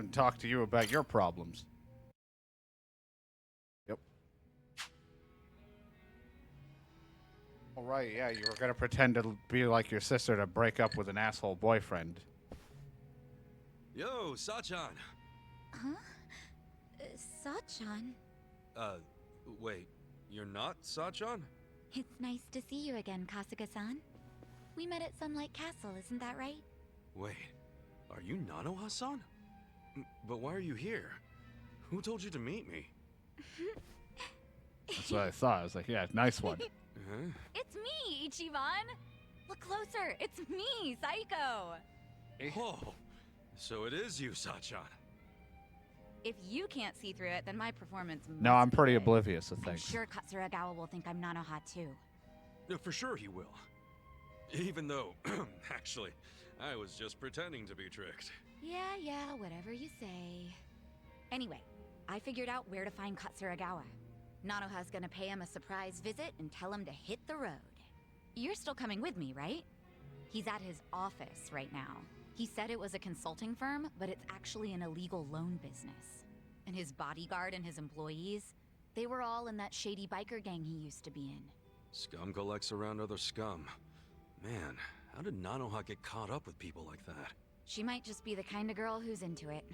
and talk to you about your problems. Yep. All right, yeah, you were gonna pretend to be like your sister to break up with an asshole boyfriend. Yo, Sachan! Huh? Sachan? Wait, you're not Sachan? It's nice to see you again, Kasuga-san. We met at Sunlight Castle, isn't that right? Wait, are you Nanoha-san? But why are you here? Who told you to meet me? That's what I thought. I was like, yeah, nice one. Huh? It's me, Ichiban! Look closer, it's me, Psycho! Oh, so it is you, Sachan. If you can't see through it, then my performance No, must I'm be pretty good. oblivious of I'm things. sure Katsuragawa will think I'm Nanoha too. For sure he will. Even though, actually, I was just pretending to be tricked. Yeah, whatever you say. Anyway, I figured out where to find Katsuragawa. Nanoha's gonna pay him a surprise visit and tell him to hit the road. You're still coming with me, right? He's at his office right now. He said it was a consulting firm, but it's actually an illegal loan business. And his bodyguard and his employees, they were all in that shady biker gang he used to be in. Scum collects around other scum. Man, how did Nanoha get caught up with people like that? She might just be the kind of girl who's into it.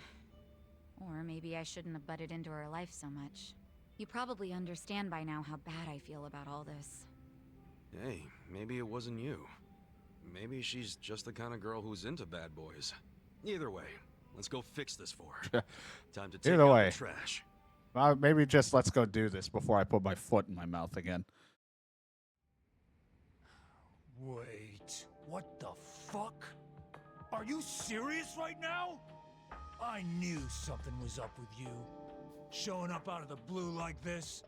Or maybe I shouldn't have butted into her life so much. You probably understand by now how bad I feel about all this. Hey, maybe it wasn't you. Maybe she's just the kind of girl who's into bad boys. Either way, let's go fix this for her. Time to take Either out way. the trash. Maybe just let's go do this before I put my foot in my mouth again. Wait, what the fuck? Are you serious right now? I knew something was up with you. Showing up out of the blue like this.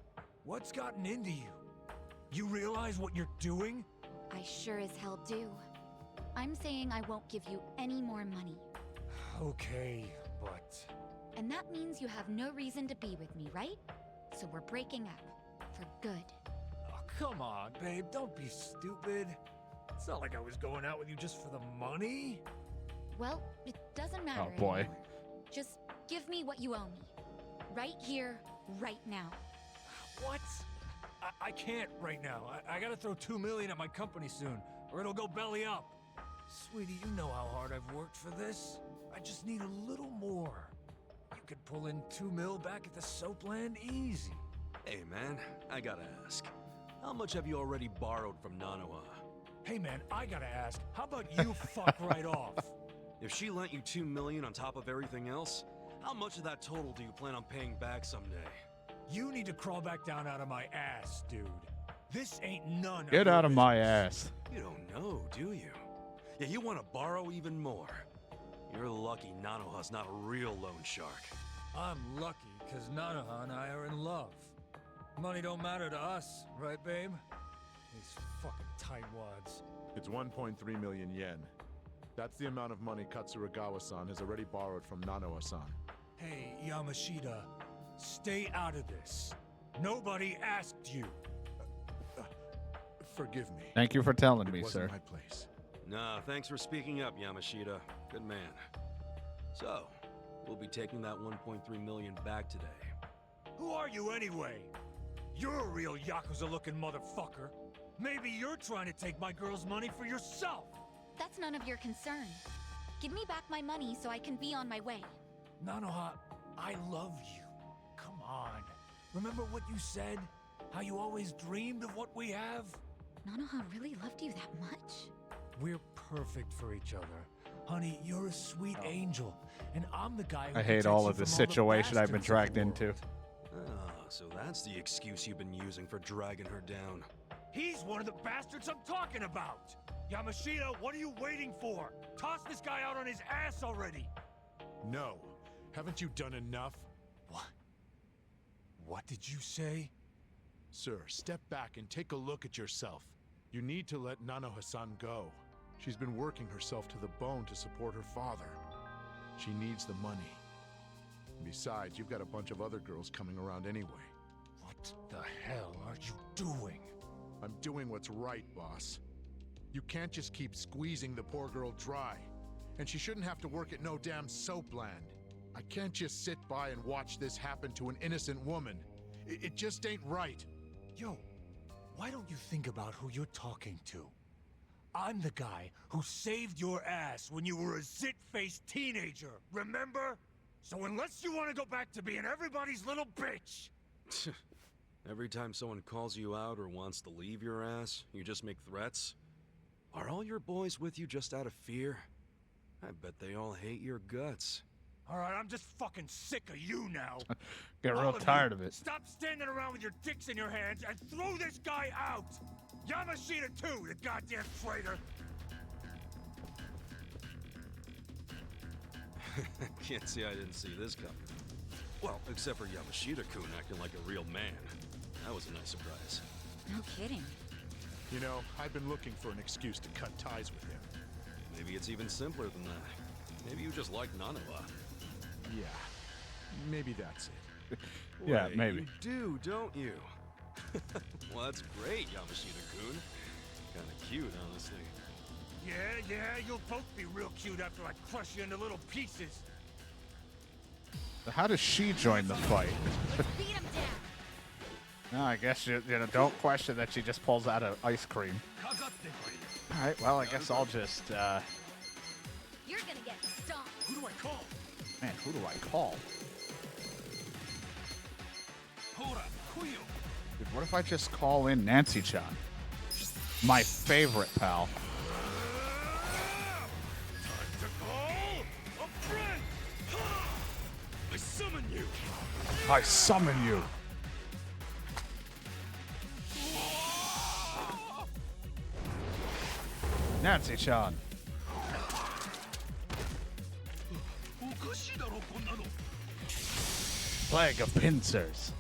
What's gotten into you? You realize what you're doing? I sure as hell do. I'm saying I won't give you any more money. Okay, but... And that means you have no reason to be with me, right? So we're breaking up. For good. Oh, come on, babe, don't be stupid. It's not like I was going out with you just for the money. Well, it doesn't matter Oh, boy. anymore. Just give me what you owe me. Right here, right now. What? I can't right now. I gotta throw $2 million at my company soon, or it'll go belly up. Sweetie, you know how hard I've worked for this. I just need a little more. You could pull in $2 mil back at the Soapland easy. Hey man, I gotta ask. How much have you already borrowed from Nanoha? Hey man, I gotta ask, how about you fuck right off? If she lent you $2 million on top of everything else, how much of that total do you plan on paying back someday? You need to crawl back down out of my ass, dude. This ain't none Get your out of my business. ass. You don't know, do you? Yeah, you want to borrow even more. You're lucky Nanoha's not a real loan shark. I'm lucky, because Nanoha and I are in love. Money don't matter to us, right, babe? These fucking tightwads. It's 1.3 million yen. That's the amount of money Katsuragawa-san has already borrowed from Nanoha-san. Hey, Yamashita, stay out of this. Nobody asked you. Forgive me. Thank you for telling It me, wasn't sir. my place. Nah, thanks for speaking up, Yamashita. Good man. So, we'll be taking that 1.3 million back today. Who are you anyway? You're a real Yakuza-looking motherfucker. Maybe you're trying to take my girl's money for yourself. That's none of your concern. Give me back my money so I can be on my way. Nanoha, I love you. Come on. Remember what you said? How you always dreamed of what we have? Nanoha really loved you that much? We're perfect for each other. Honey, you're a sweet angel, and I'm the guy who I hate protects all you of the from situation I've been bastards of dragged the into. world. Ah, so that's the excuse you've been using for dragging her down. He's one of the bastards I'm talking about! Yamashita, what are you waiting for? Toss this guy out on his ass already! No. Haven't you done enough? What? What did you say? Sir, step back and take a look at yourself. You need to let Nanoha-san go. She's been working herself to the bone to support her father. She needs the money. Besides, you've got a bunch of other girls coming around anyway. What the hell are you doing? I'm doing what's right, boss. You can't just keep squeezing the poor girl dry. And she shouldn't have to work at no damn Soapland. I can't just sit by and watch this happen to an innocent woman. It just ain't right. Yo, why don't you think about who you're talking to? I'm the guy who saved your ass when you were a zit-faced teenager, remember? So unless you want to go back to being everybody's little bitch... Every time someone calls you out or wants to leave your ass, you just make threats? Are all your boys with you just out of fear? I bet they all hate your guts. Alright, I'm just fucking sick of you now. Get All real of tired you, of it. Stop standing around with your dicks in your hands and throw this guy out! Yamashita too, you goddamn traitor! Can't say I didn't see this coming. Well, except for Yamashita-kun acting like a real man. That was a nice surprise. No kidding. You know, I've been looking for an excuse to cut ties with him. Maybe it's even simpler than that. Maybe you just like Nanoha. Yeah, maybe that's it. Yeah, Wait, maybe. You do, don't you? Well, that's great, Yamashita-kun. Kinda cute, honestly. Yeah, you'll both be real cute after I crush you into little pieces. So how does she join the fight? Beat him down. No, I guess you know. Don't question that she just pulls out of ice cream. All right. Well, I guess I'll just. You're gonna get stomped. Who do I call? Man, who do I call? Dude, what if I just call in Nancy-chan? My favorite pal. Time to call a friend! I summon you! I summon you. Nancy-chan. Plague of pincers.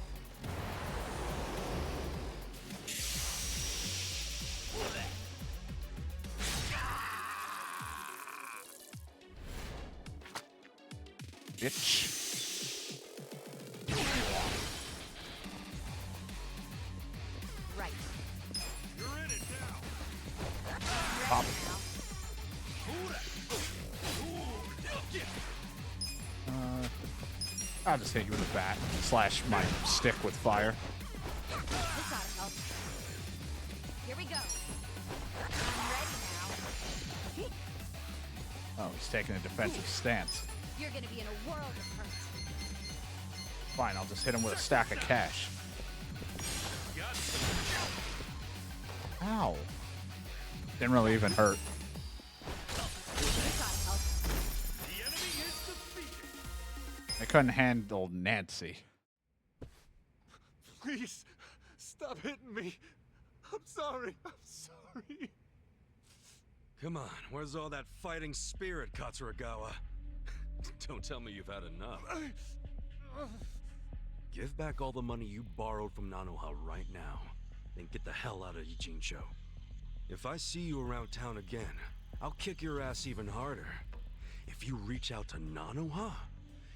Bitch. Right. You're in it now! Pop. I'll just hit you with a bat. Slash my stick with fire. This oughta help. Here we go. I'm ready now. Oh, he's taking a defensive stance. You're gonna be in a world of hurt. Fine, I'll just hit him with a stack of cash. Ow. Didn't really even hurt. This oughta help. The enemy is defeated! I couldn't handle Nancy. Please, stop hitting me. I'm sorry. I'm sorry. Come on, where's all that fighting spirit, Katsuragawa? Don't tell me you've had enough. Give back all the money you borrowed from Nanoha right now, then get the hell out of Ichincho. If I see you around town again, I'll kick your ass even harder. If you reach out to Nanoha,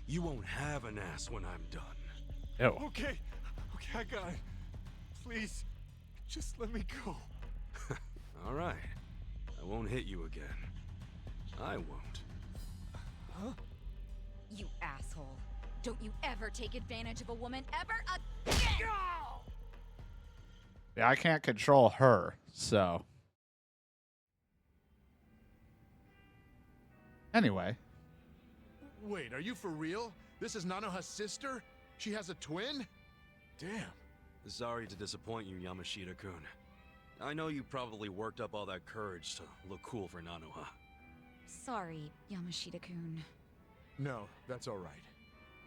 you won't have an ass when I'm done. Ew. Okay, I got it. Please, just let me go. All right, I won't hit you again. I won't. You asshole. Don't you ever take advantage of a woman ever again! Yeah, I can't control her, so. Anyway. Wait, are you for real? This is Nanoha's sister? She has a twin? Damn. Sorry to disappoint you, Yamashita-kun. I know you probably worked up all that courage to look cool for Nanoha. Sorry, Yamashita-kun. No, that's all right.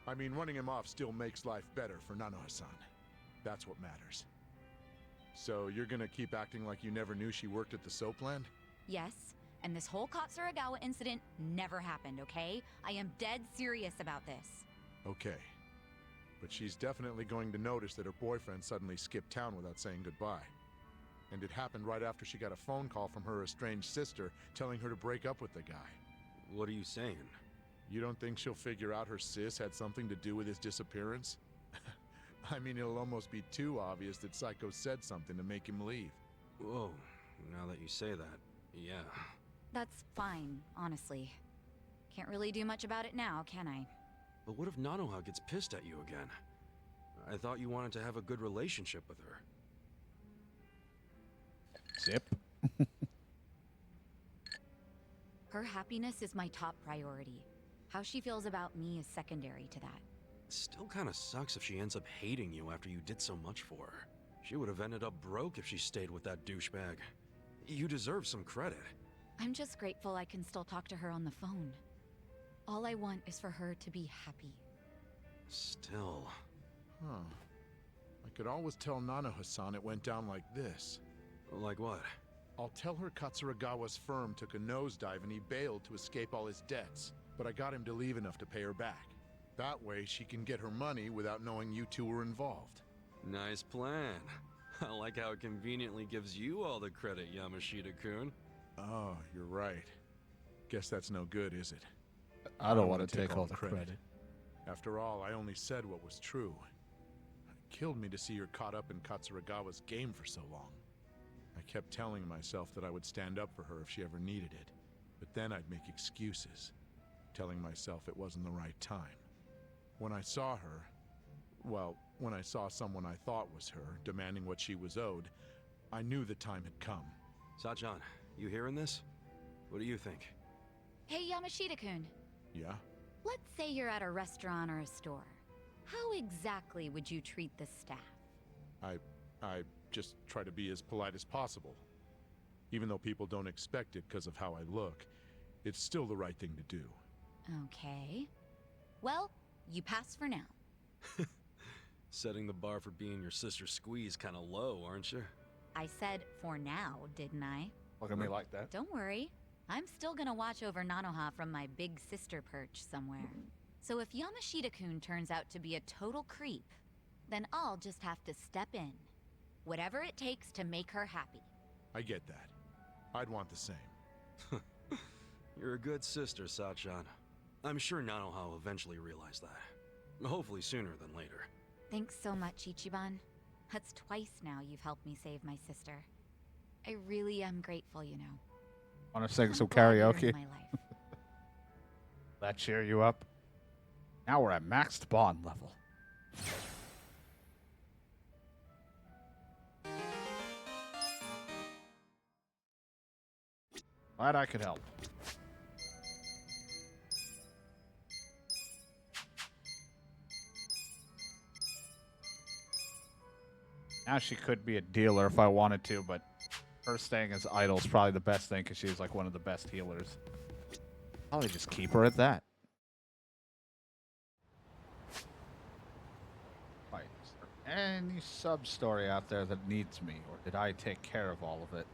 I mean, running him off still makes life better for Nanoha-san. That's what matters. So you're gonna keep acting like you never knew she worked at the soap land? Yes, and this whole Katsuragawa incident never happened, okay? I am dead serious about this. Okay. But she's definitely going to notice that her boyfriend suddenly skipped town without saying goodbye. And it happened right after she got a phone call from her estranged sister telling her to break up with the guy. What are you saying? You don't think she'll figure out her sis had something to do with his disappearance? I mean, it'll almost be too obvious that Psycho said something to make him leave. Whoa, now that you say that, yeah. That's fine, honestly. Can't really do much about it now, can I? But what if Nanoha gets pissed at you again? I thought you wanted to have a good relationship with her. Zip. Her happiness is my top priority. How she feels about me is secondary to that. It still kind of sucks if she ends up hating you after you did so much for her. She would have ended up broke if she stayed with that douchebag. You deserve some credit. I'm just grateful I can still talk to her on the phone. All I want is for her to be happy. Still... Huh. I could always tell Nanoha-san it went down like this. Like what? I'll tell her Katsuragawa's firm took a nosedive and he bailed to escape all his debts, but I got him to leave enough to pay her back. That way she can get her money without knowing you two were involved. Nice plan. I like how it conveniently gives you all the credit, Yamashita-kun. Oh, you're right. Guess that's no good, is it? I don't want to take all the credit. After all, I only said what was true. It killed me to see her caught up in Katsuragawa's game for so long. I kept telling myself that I would stand up for her if she ever needed it, but then I'd make excuses, telling myself it wasn't the right time. When I saw her, well, when I saw someone I thought was her, demanding what she was owed, I knew the time had come. Sachan, you hearing this? What do you think? Hey, Yamashita-kun. Yeah? Let's say you're at a restaurant or a store. How exactly would you treat the staff? I just try to be as polite as possible. Even though people don't expect it because of how I look, it's still the right thing to do. Okay. Well, you pass for now. Setting the bar for being your sister's squeeze kind of low, aren't you? I said for now, didn't I? Look at me like that. Don't worry. I'm still gonna watch over Nanoha from my big sister perch somewhere. So if Yamashita-kun turns out to be a total creep, then I'll just have to step in. Whatever it takes to make her happy. I get that. I'd want the same. You're a good sister, Sachan. I'm sure Nanoha will eventually realize that. Hopefully sooner than later. Thanks so much, Ichiban. That's twice now you've helped me save my sister. I really am grateful, you know. Want to sing I'm some glad you're in karaoke? my life. That cheer you up? Now we're at maxed bond level. Glad I could help. Now she could be a dealer if I wanted to, but her staying as idol is probably the best thing because she's like one of the best healers. Probably just keep her at that. Right. Is there any sub-story out there that needs me, or did I take care of all of it?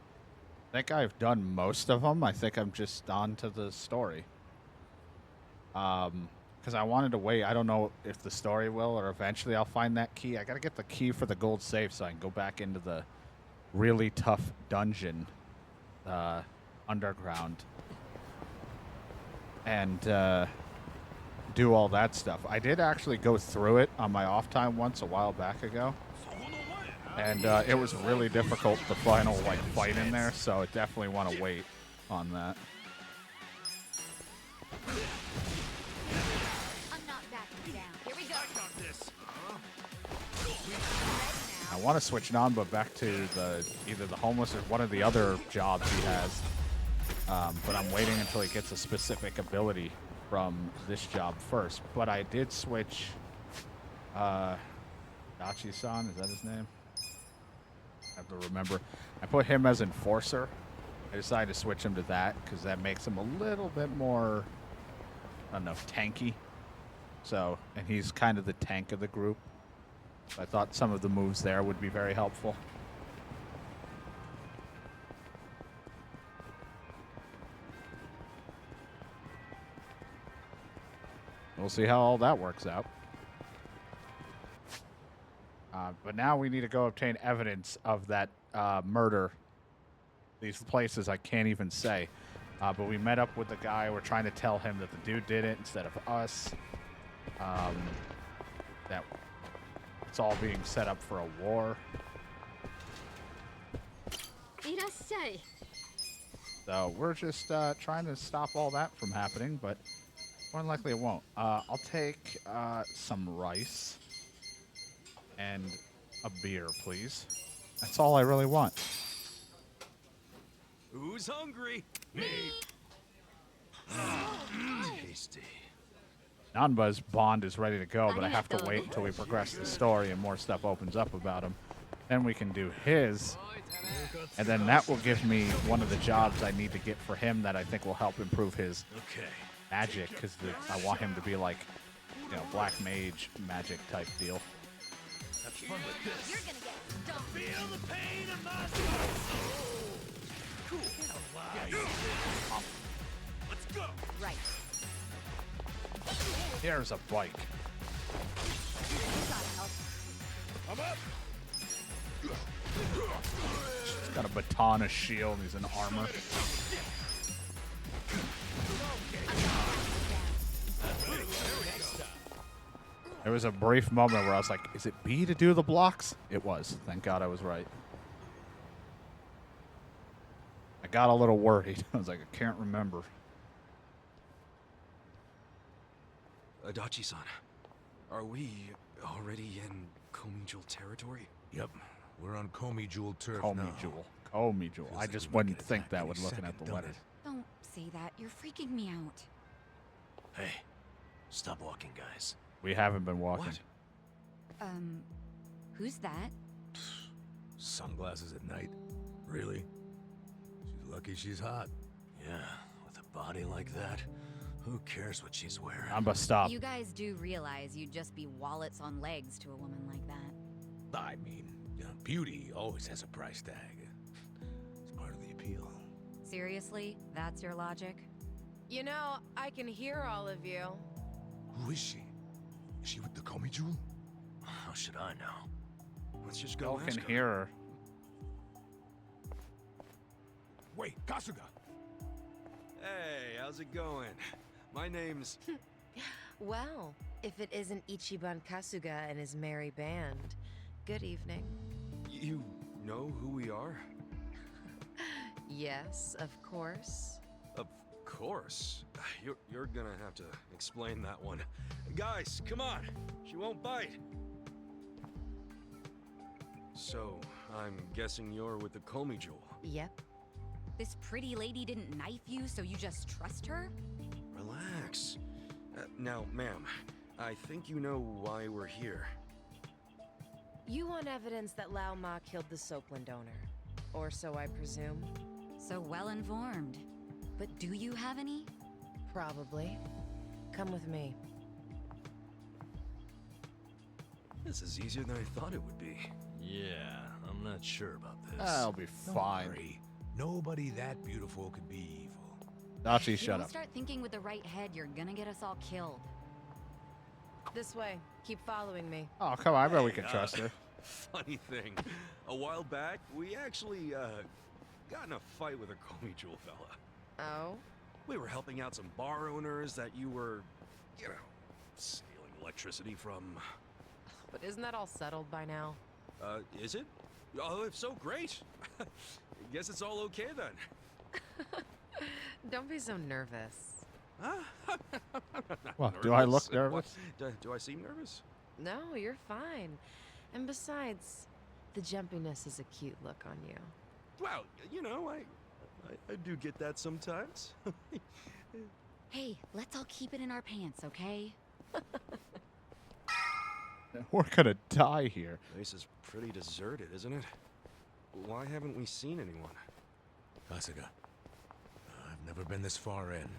I think I've done most of them. I think I'm just on to the story. Because I wanted to wait. I don't know if the story will, or eventually I'll find that key. I gotta get the key for the gold safe so I can go back into the really tough dungeon underground and do all that stuff. I did actually go through it on my off time once a while back ago, and it was really difficult, the final like fight in there, so I definitely want to wait on that. I'm not backing down. Here we go. I want to switch Nanba back to either the homeless or one of the other jobs he has, but I'm waiting until he gets a specific ability from this job first. But I did switch Dachi-san, is that his name? I have to remember. I put him as Enforcer. I decided to switch him to that because that makes him a little bit more, I don't know, tanky. So, and he's kind of the tank of the group. I thought some of the moves there would be very helpful. We'll see how all that works out. But now we need to go obtain evidence of that murder. These places I can't even say. But we met up with the guy. We're trying to tell him that the dude did it instead of us. That it's all being set up for a war. So we're just trying to stop all that from happening, but More than likely it won't. I'll take some rice and a beer, please. That's all I really want. Who's hungry? Me. Tasty. Nanba's bond is ready to go, but I have to wait until we progress the story and more stuff opens up about him. Then we can do his, and then that will give me one of the jobs I need to get for him that I think will help improve his magic, because I want him to be like, you know, black mage magic type deal. Have fun with this. You're gonna get dumped. Feel the pain of my soul. Cool. Let's go. Right. Here's a bike. You gotta help. I'm up. He's got a baton, a shield, he's in armor. There was a brief moment where I was like, is it B to do the blocks? It was. Thank God I was right. I got a little worried. I was like, I can't remember. Adachi-san, are we already in Komijul territory? Yep, we're on Komi Jewel turf Call me now. Jewel. Call me Jewel. Feels I like just we might wouldn't get think attacked that any when looking at second, the don't letter. it? Don't say that. You're freaking me out. Hey, stop walking, guys. We haven't been walking. What? Who's that? Sunglasses at night? Really? She's lucky she's hot. Yeah, with a body like that, who cares what she's wearing? Nanba, stop. You guys do realize you'd just be wallets on legs to a woman like that. I mean, you know, beauty always has a price tag. It's part of the appeal. Seriously? That's your logic? You know, I can hear all of you. Who is she? Is she with the Komi Jewel? How should I know? Let's just Y'all go can ask her. hear her. Wait, Kasuga. Hey, how's it going? My name's... Well, if it isn't Ichiban Kasuga and his merry band, good evening. You know who we are? Yes, of course. Of course. You're gonna have to explain that one. Guys, come on. She won't bite. So, I'm guessing you're with the Komi Jewel. Yep. This pretty lady didn't knife you, so you just trust her? Relax. Now, ma'am, I think you know why we're here. You want evidence that Lao Ma killed the Soapland owner. Or so I presume. So well informed. But do you have any? Probably. Come with me. This is easier than I thought it would be. Yeah, I'm not sure about this. That'll be Don't fine. worry. Nobody that beautiful could be evil. Dachi, You shut don't up. start thinking with the right head, you're gonna get us all killed. This way. Keep following me. Oh, come on. I bet we Hey, can trust her. Funny thing, a while back, we actually, got in a fight with a Komi Jewel fella. Oh? We were helping out some bar owners that you were, you know, stealing electricity from. But isn't that all settled by now? Is it? Oh, if so, great. Guess it's all okay then. Don't be so nervous. Huh? What, do I look Nervous? nervous? Do I seem nervous? No, you're fine. And besides, the jumpiness is a cute look on you. Well, you know, I do get that sometimes. Hey, let's all keep it in our pants, okay? We're gonna die here. Place is pretty deserted, isn't it? Why haven't we seen anyone? Kasuga, I've never been this far in.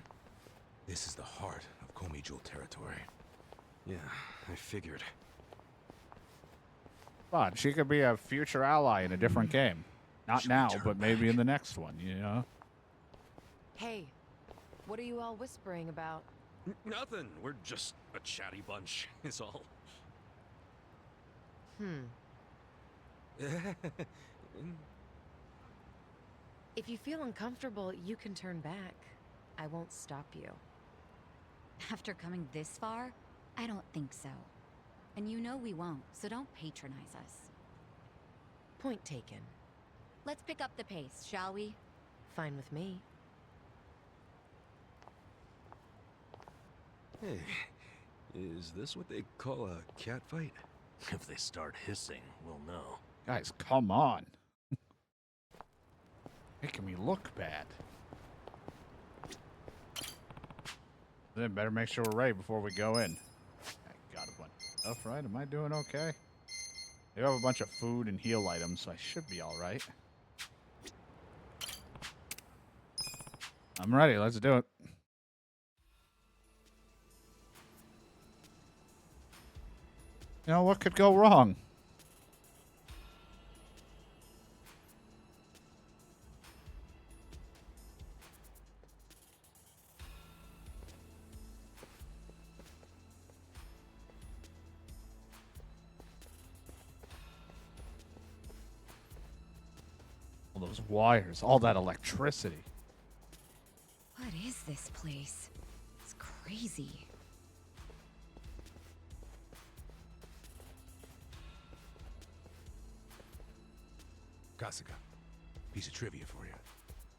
This is the heart of Komi Jewel territory. Yeah, I figured. Come on, she could be a future ally in a different game. Not Should we now, turn but maybe in back? the next one, you know? Hey, what are you all whispering about? Nothing. We're just a chatty bunch, is all. If you feel uncomfortable, you can turn back. I won't stop you. After coming this far, I don't think so. And you know we won't, so don't patronize us. Point taken. Let's pick up the pace, shall we? Fine with me. Hey, is this what they call a cat fight? If they start hissing, we'll know. Guys, come on. Making me look bad. Then better make sure we're ready before we go in. I got a bunch of stuff, right? Am I doing okay? I do have a bunch of food and heal items, so I should be all right. I'm ready. Let's do it. You know, what could go wrong? All those wires, all that electricity. What is this place? It's crazy. Kasuga, piece of trivia for you.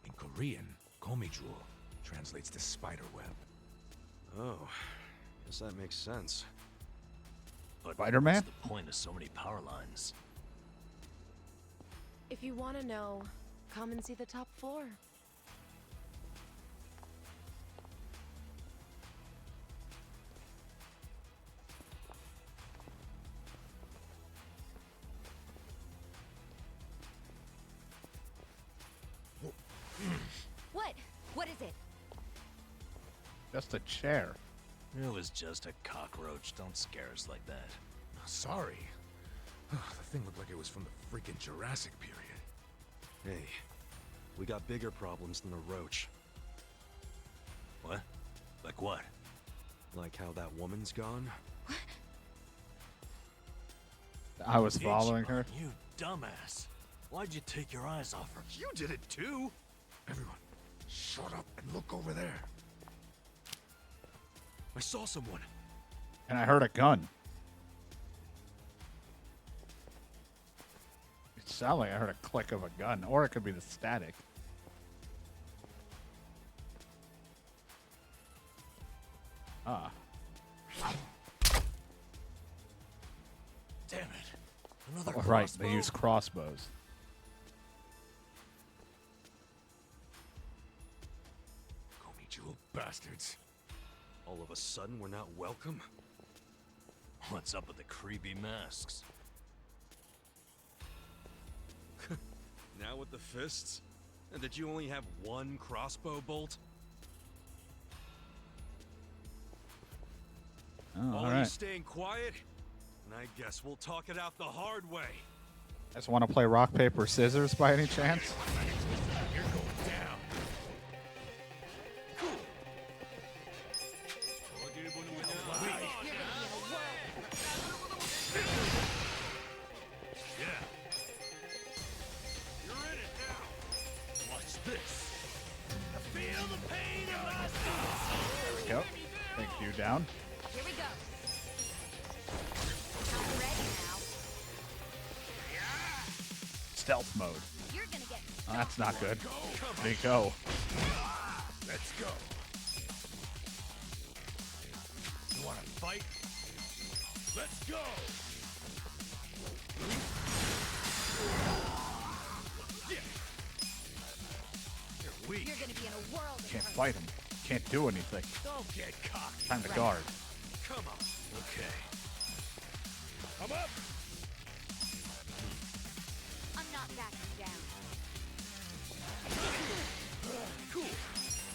In Korean, komijul translates to spider web. Oh, guess that makes sense. But Spider-Man? what's the point of so many power lines? If you want to know, come and see the top floor. What? What is it? Just a chair. It was just a cockroach. Don't scare us like that. Sorry. The thing looked like it was from the freaking Jurassic period. Hey, we got bigger problems than a roach. What? Like what? Like how that woman's gone? I was following her. You dumbass. Why'd you take your eyes off her? You did it too! Everyone, shut up and look over there. I saw someone. And I heard a gun. It sounded like I heard a click of a gun, or it could be the static. Ah. Damn it. Another Oh, right, crossbow? they use crossbows. Komijul bastards. All of a sudden, we're not welcome? What's up with the creepy masks? Now with the fists? And that you only have one crossbow bolt? Oh, All all you right. staying quiet? And I guess we'll talk it out the hard way. Guys want to play rock, paper, scissors by any chance? You're going down. You're in it now. Watch this. Feel the pain of my There we go. Take you down. Here we go. I'm ready now. Stealth mode. You're gonna get. Oh, that's not good. There you go. Let's go. You want to fight? Let's go. You're weak. You're gonna be in a world of Can't hurt. fight him. Can't do anything. Don't get cocky. Time to guard. Come on. Okay. Come up. I'm not backing down.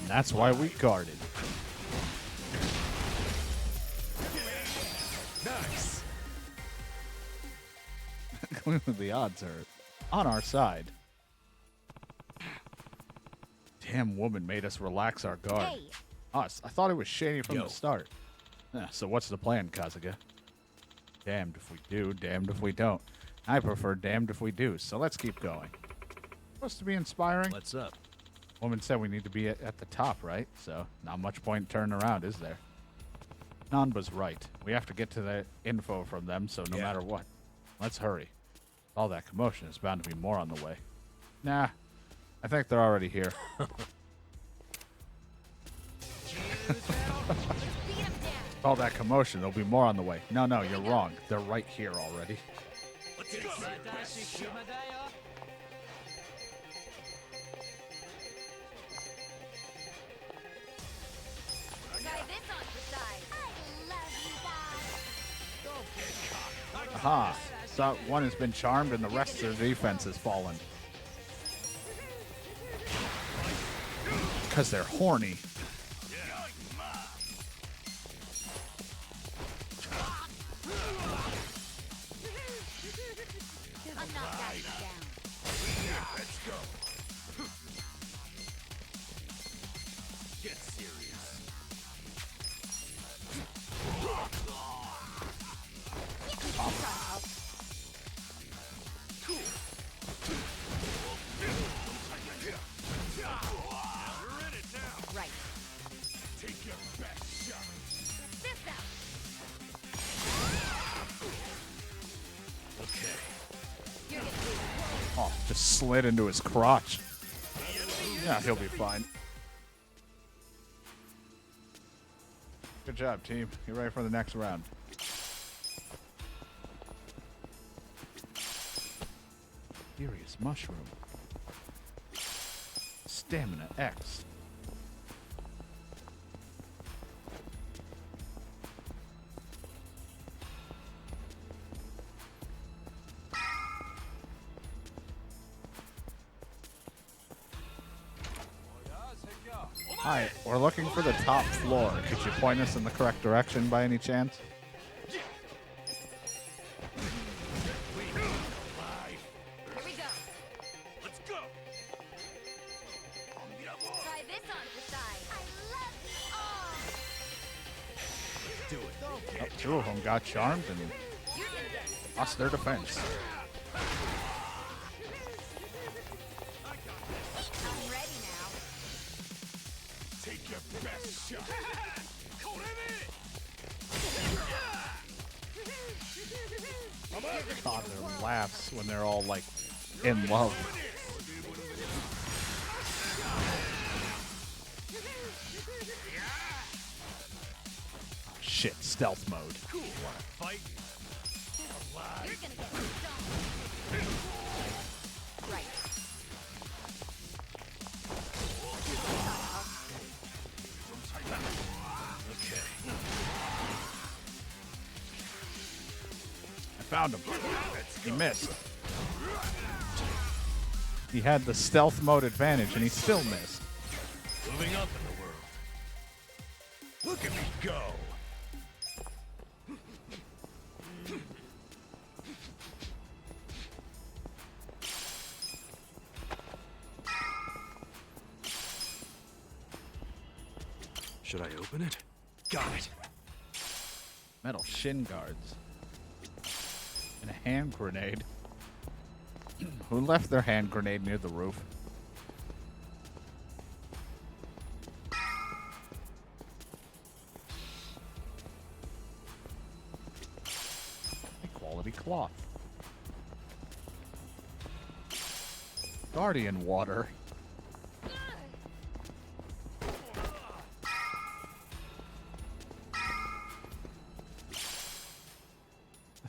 And that's why we guarded. Nice. The odds are on our side. Damn woman made us relax our guard. Hey, Us. I thought it was shady from Yo. the start. So what's the plan, Kasuga? Damned if we do, damned if we don't. I prefer damned if we do, so let's keep going. Supposed to be inspiring. What's up? Woman said we need to be at the top, right? So not much point in turning around, is there? Nanba's right. We have to get to the info from them, so no Yeah. matter what. Let's hurry. All that commotion is bound to be more on the way. Nah, I think they're already here. let's beat him down. All that commotion, there'll be more on the way. No, you're wrong. They're right here already. Let's go. Try this on the side. I love you, Bob. Aha. So one has been charmed and the rest of the defense has fallen. Because they're horny. I'm not backing down. Let's go. Get serious. You're in it now. Right. Take your best shot. This out. Okay. You're gonna do Oh, just slid into his crotch. Yeah, he'll be fine. Good job, team. Get ready for the next round. Furious Mushroom. Stamina X. Hi, we're looking for the top floor. Could you point us in the correct direction by any chance? Here we go. Let's go. Try this on the side. I love you all. Do it. Oh, two of them got charmed and You're gonna get lost their defense. I'm ready now. Take your best shot. God, their laughs when they're all like in love. Oh, shit, stealth mode. Fight. You're gonna get stoned. Right. Okay. I found him. He missed. He had the stealth mode advantage and he still missed. Moving up in the world. Look at me go. Should I open it? Got it. Metal shin guards. And a hand grenade. Who left their hand grenade near the roof? High quality cloth. Guardian water.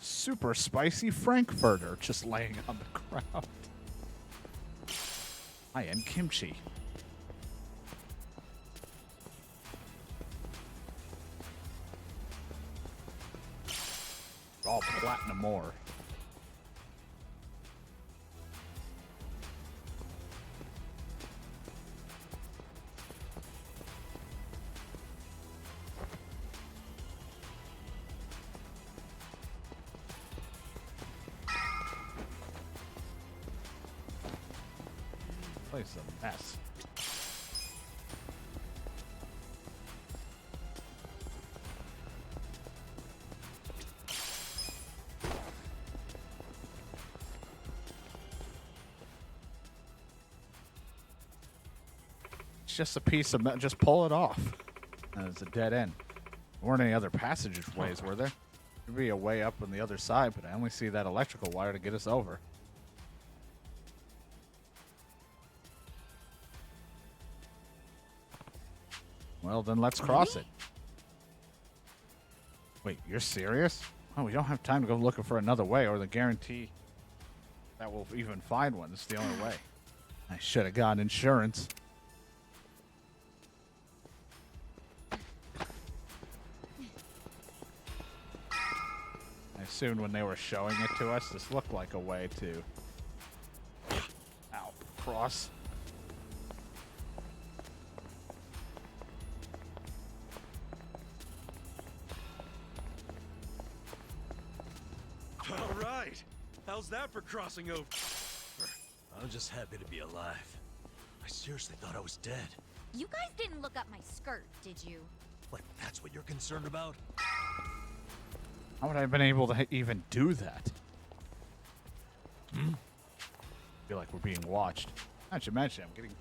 Super spicy frankfurter just laying on the ground. High-end kimchi. Raw platinum ore. Place a mess. It's just a piece of metal. Just pull it off. And it's a dead end. There weren't any other passageways, were there? There'd be a way up on the other side, but I only see that electrical wire to get us over. Well, then let's cross it. Wait, you're serious? Oh, we don't have time to go looking for another way or the guarantee that we'll even find one. It's the only way. I should have gotten insurance. I assumed when they were showing it to us, this looked like a way to... Ow. Cross. All right. How's that for crossing over? I'm just happy to be alive. I seriously thought I was dead. You guys didn't look up my skirt, did you? What, that's what you're concerned about? How would I have been able to even do that? Feel like we're being watched. Not to mention, I'm getting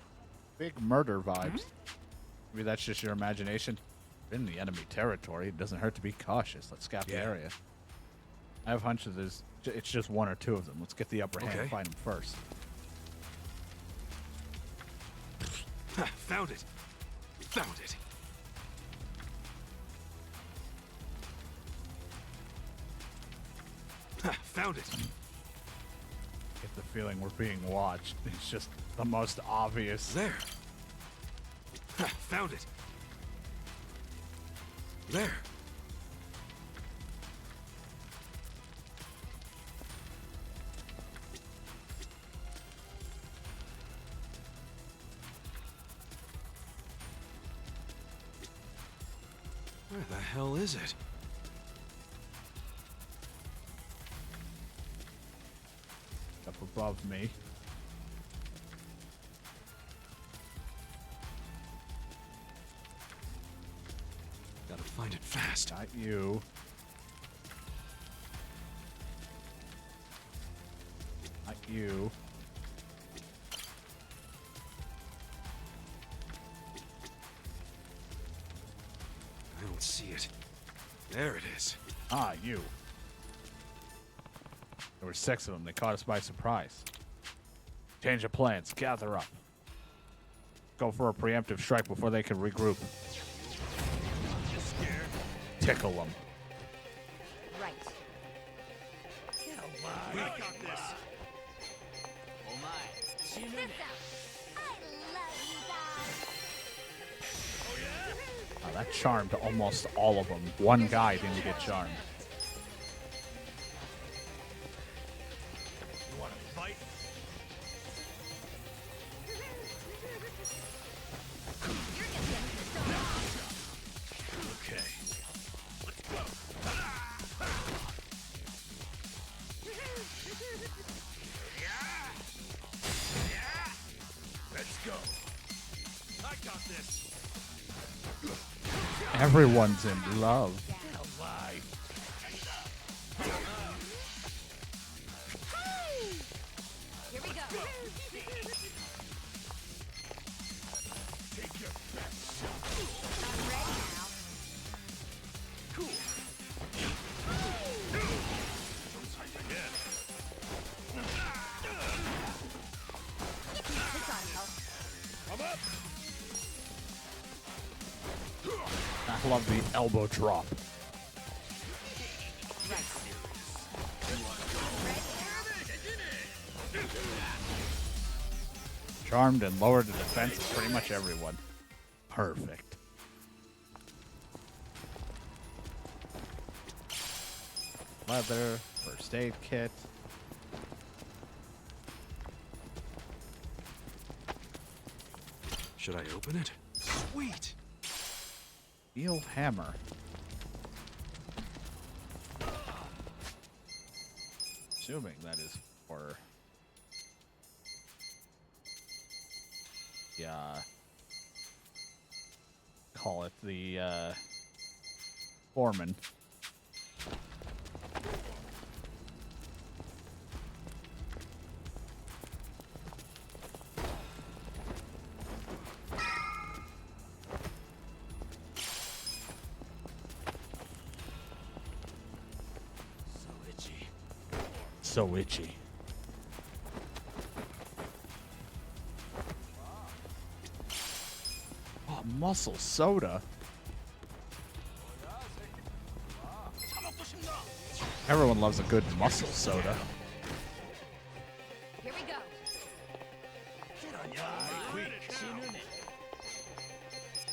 big murder vibes. Maybe that's just your imagination. In the enemy territory, it doesn't hurt to be cautious. Let's scout the area. I have a hunch that it's just one or two of them. Let's get the upper hand and find them first. Found it. Found it. Found it. Get the feeling we're being watched. It's just the most obvious. There. Found it. There. Where the hell is it? Up above me. Gotta find it fast. Got you. Not you. I don't see it. There it is. Ah, you. There were 6 of them. They caught us by surprise. Change of plans. Gather up. Go for a preemptive strike before they can regroup. Tickle them. Right. We got this. This out. I love you guys. Oh, that charmed almost all of them. One guy didn't get charmed. You wanna fight? You're gonna get pissed off. Okay. Let's go. Let's go. I got this. Everyone's in love. Here we go. Take your best shot. I'm ready now. Cool. Again. This ought to help. I'm up. I love the elbow drop. Charmed and lowered the defense of pretty much everyone. Perfect. Leather, first aid kit. Should I open it? Sweet. Steel hammer. Assuming that is for... Yeah. Call it the, foreman. So itchy. Oh, muscle soda. Everyone loves a good muscle soda. Here we go.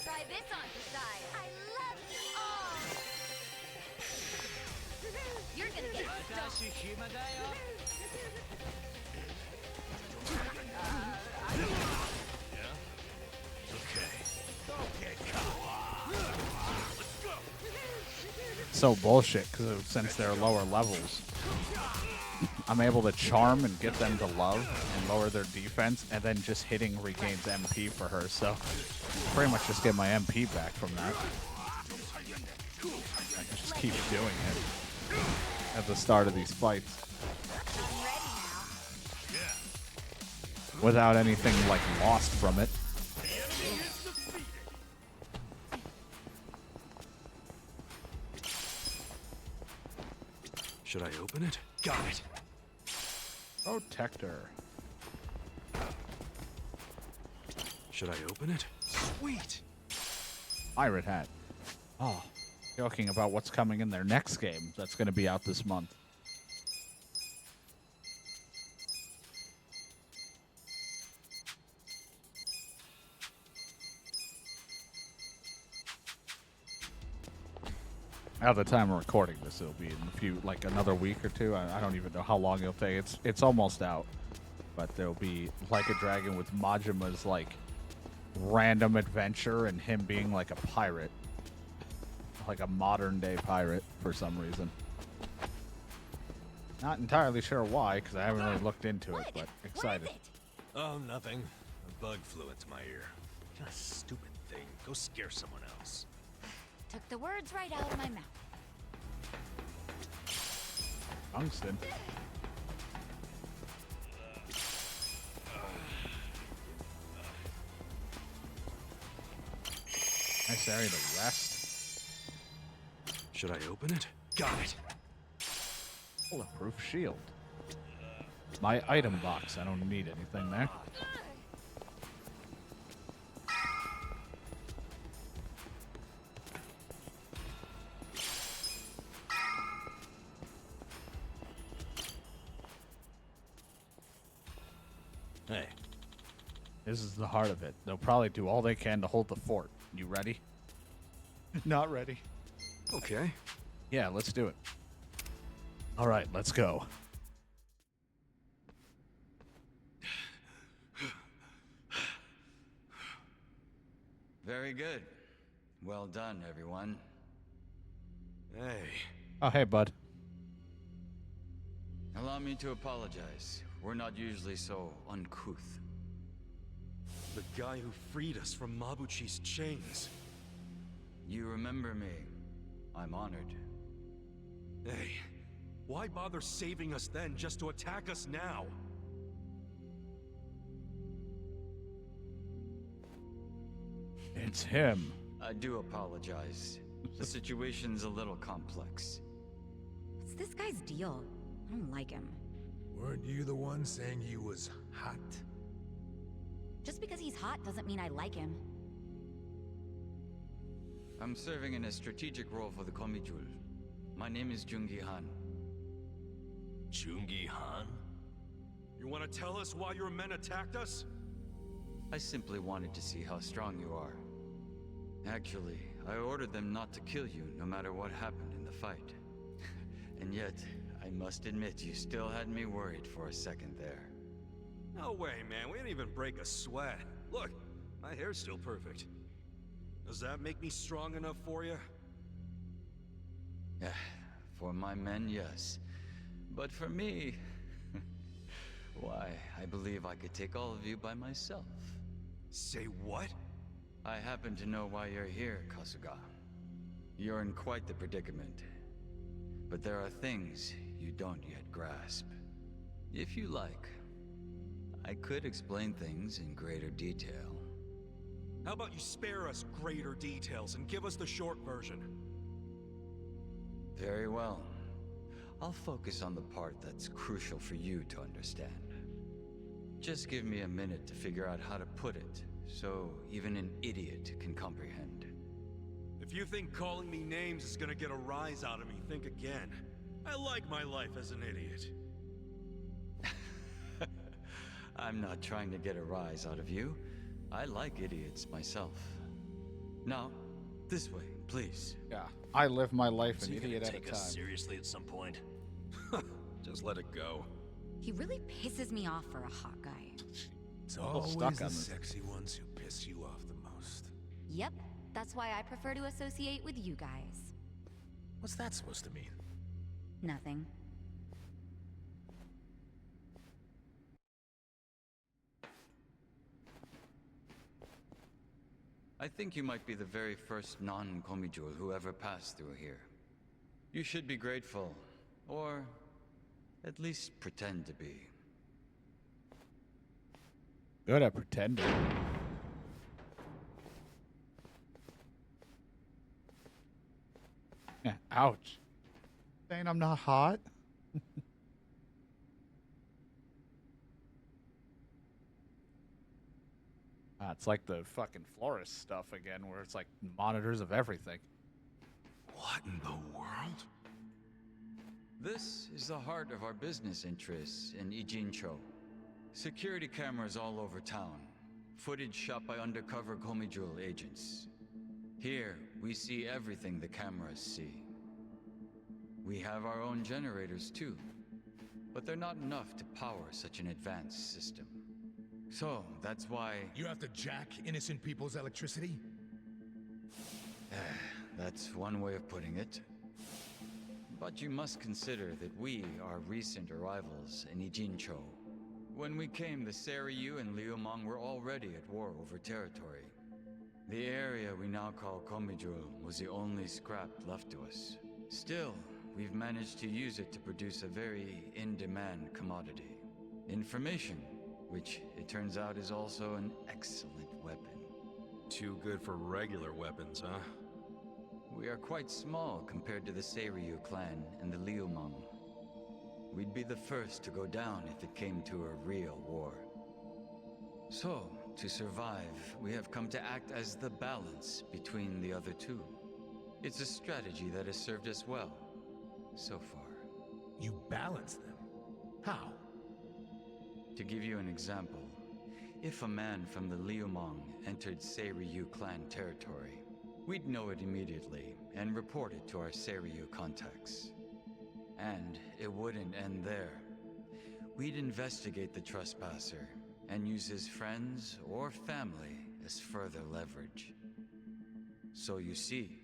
Try this on the side. I love you all. You're gonna get stoned. So bullshit, because since they're lower levels, I'm able to charm and get them to love and lower their defense, and then just hitting regains MP for her, so pretty much just get my MP back from that. I can just keep doing it at the start of these fights without anything like lost from it. Should I open it? Got it. Protector. Should I open it? Sweet. Pirate hat. Oh, joking about what's coming in their next game that's going to be out this month. At the time of recording this, it'll be in a few, like another week or two. I don't even know how long it'll take. It's almost out, but there'll be Like a Dragon with Majima's like random adventure and him being like a pirate, like a modern day pirate for some reason. Not entirely sure why, because I haven't really looked into it, but excited. What is it? Oh, nothing. A bug flew into my ear. What a stupid thing. Go scare someone else. Took the words right out of my mouth. Tungsten. Nice area to rest. Should I open it? Got it. Bulletproof shield. My item box. I don't need anything there. Hey, This is the heart of it. They'll probably do all they can to hold the fort. You ready? Not ready. Okay. Yeah, let's do it. All right, let's go. Very good. Well done, everyone. Hey. Oh, hey, bud. Allow me to apologize. We're not usually so uncouth. The guy who freed us from Mabuchi's chains. You remember me. I'm honored. Hey. Why bother saving us then just to attack us now? It's him. I do apologize. The situation's a little complex. What's this guy's deal? I don't like him. Weren't you the one saying he was hot? Just because he's hot doesn't mean I like him. I'm serving in a strategic role for the Komijul. My name is Jungi Han. Jungi Han? You want to tell us why your men attacked us? I simply wanted to see how strong you are. Actually, I ordered them not to kill you no matter what happened in the fight. And yet, I must admit you still had me worried for a second there. No way, man. We didn't even break a sweat. Look, my hair's still perfect. Does that make me strong enough for you? For my men, yes. But for me... why, I believe I could take all of you by myself. Say what? I happen to know why you're here, Kasuga. You're in quite the predicament. But there are things you don't yet grasp. If you like, I could explain things in greater detail. How about you spare us greater details and give us the short version? Very well. I'll focus on the part that's crucial for you to understand. Just give me a minute to figure out how to put it, so even an idiot can comprehend. If you think calling me names is gonna get a rise out of me, think again. I like my life as an idiot. I'm not trying to get a rise out of you. I like idiots myself. Now, this way, please. Yeah, I live my life an So you gonna idiot at a take us time. seriously at some point? Just let it go. He really pisses me off for a hot guy. It's little always stuck the on this. sexy ones who piss you off the most. Yep, that's why I prefer to associate with you guys. What's that supposed to mean? Nothing. I think you might be the very first non-Komijul who ever passed through here. You should be grateful, or at least pretend to be. Good at pretending. Yeah, ouch. Saying I'm not hot? It's like the fucking florist stuff again, where it's like monitors of everything. What in the world? This is the heart of our business interests in Ijincho. Security cameras all over town. Footage shot by undercover Komijul agents. Here, we see everything the cameras see. We have our own generators too, but they're not enough to power such an advanced system. So, that's why... You have to jack innocent people's electricity? That's one way of putting it. But you must consider that we are recent arrivals in Ijincho. When we came, the Seiryu and Liumang were already at war over territory. The area we now call Komijul was the only scrap left to us. Still, we've managed to use it to produce a very in-demand commodity. Information, which it turns out is also an excellent weapon. Too good for regular weapons, huh? We are quite small compared to the Seiryu clan and the Liumang. We'd be the first to go down if it came to a real war. So, to survive, we have come to act as the balance between the other two. It's a strategy that has served us well, so far. You balance them? How? To give you an example, if a man from the Liumang entered Seiryu clan territory, we'd know it immediately and report it to our Seiryu contacts. And it wouldn't end there. We'd investigate the trespasser and use his friends or family as further leverage. So you see,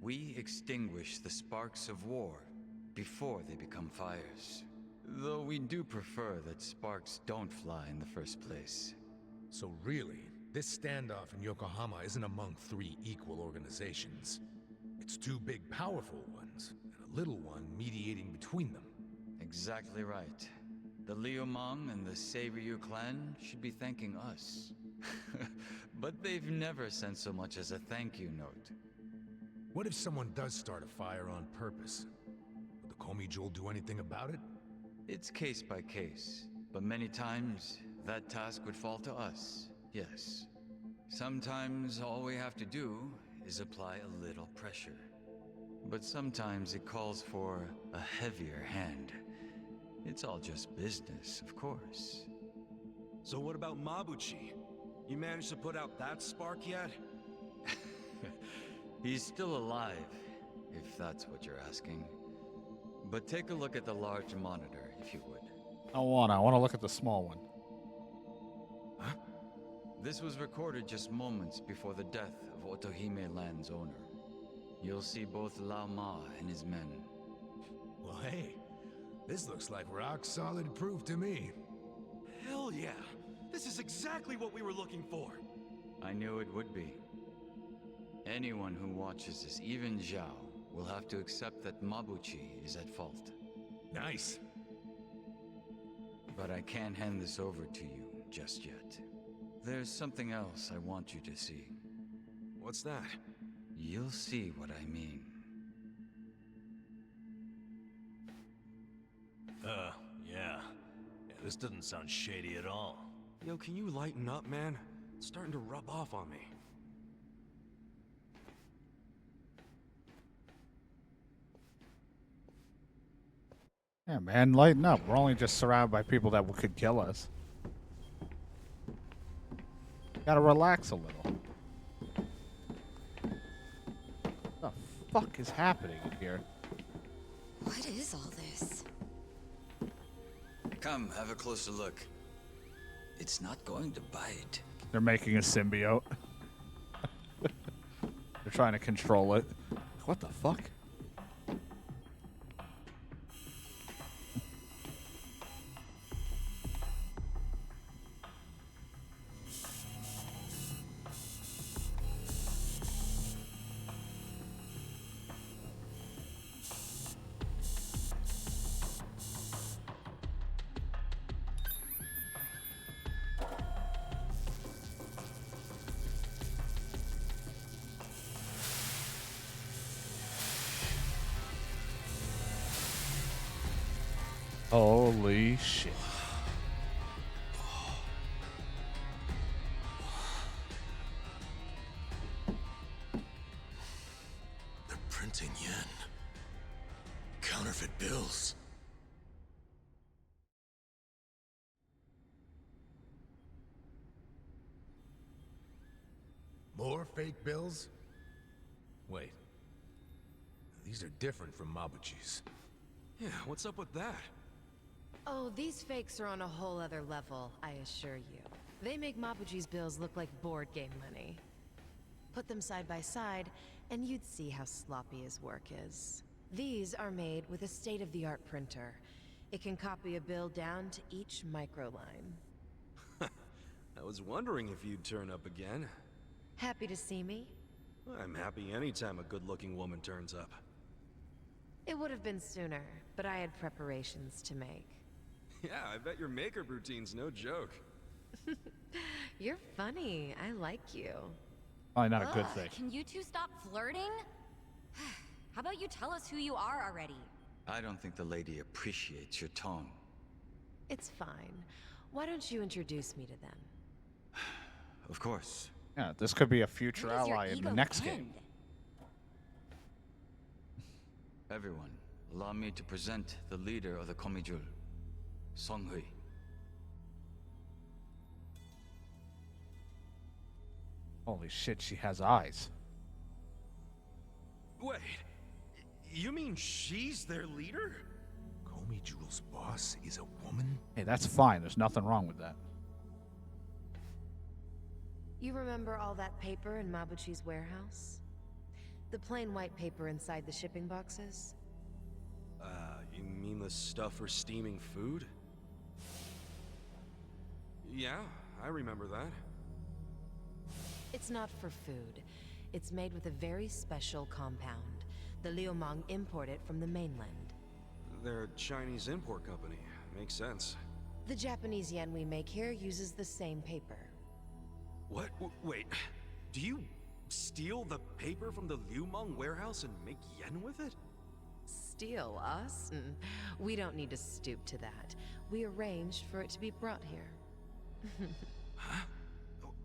we extinguish the sparks of war before they become fires. Though we do prefer that sparks don't fly in the first place. So really, this standoff in Yokohama isn't among three equal organizations. It's two big, powerful ones, and a little one mediating between them. Exactly right. The Liumang and the Seiryu clan should be thanking us. But they've never sent so much as a thank you note. What if someone does start a fire on purpose? Would the Komijul do anything about it? It's case by case, but many times that task would fall to us, yes. Sometimes all we have to do is apply a little pressure. But sometimes it calls for a heavier hand. It's all just business, of course. So what about Mabuchi? You managed to put out that spark yet? He's still alive, if that's what you're asking. But take a look at the large monitor, if you would. I want to look at the small one. Huh? This was recorded just moments before the death of Otohime Land's owner. You'll see both Lao Ma and his men. Well, hey, this looks like rock-solid proof to me. Hell yeah! This is exactly what we were looking for! I knew it would be. Anyone who watches this, even Zhao, will have to accept that Mabuchi is at fault. Nice. But I can't hand this over to you just yet. There's something else I want you to see. What's that? You'll see what I mean. Yeah. This doesn't sound shady at all. Yo, can you lighten up, man? It's starting to rub off on me. Yeah, man, lighten up. We're only just surrounded by people that could kill us. Gotta relax a little. What the fuck is happening in here? What is all this? Come, have a closer look. It's not going to bite. They're making a symbiote. They're trying to control it. What the fuck? Holy shit. They're printing yen. Counterfeit bills. More fake bills? Wait. These are different from Mabuchi's. Yeah, what's up with that? Oh, these fakes are on a whole other level, I assure you. They make Mabuchi's bills look like board game money. Put them side by side, and you'd see how sloppy his work is. These are made with a state-of-the-art printer. It can copy a bill down to each microline. I was wondering if you'd turn up again. Happy to see me? I'm happy anytime a good-looking woman turns up. It would have been sooner, but I had preparations to make. Yeah, I bet your makeup routine's no joke. You're funny. I like you. Probably not a good thing. Can you two stop flirting? How about you tell us who you are already? I don't think the lady appreciates your tone. It's fine. Why don't you introduce me to them? Of course. Yeah, this could be a future Where does your ally in the ego next end? game. Everyone, allow me to present the leader of the Komijul, Songhui. Holy shit, she has eyes. Wait, you mean she's their leader? Komi Jewel's boss is a woman? Hey, that's fine. There's nothing wrong with that. You remember all that paper in Mabuchi's warehouse? The plain white paper inside the shipping boxes? You mean the stuff for steaming food? Yeah, I remember that. It's not for food. It's made with a very special compound. The Liumang import it from the mainland. They're a Chinese import company. Makes sense. The Japanese yen we make here uses the same paper. What? Wait, do you steal the paper from the Liumang warehouse and make yen with it? Steal us? We don't need to stoop to that. We arranged for it to be brought here. Huh?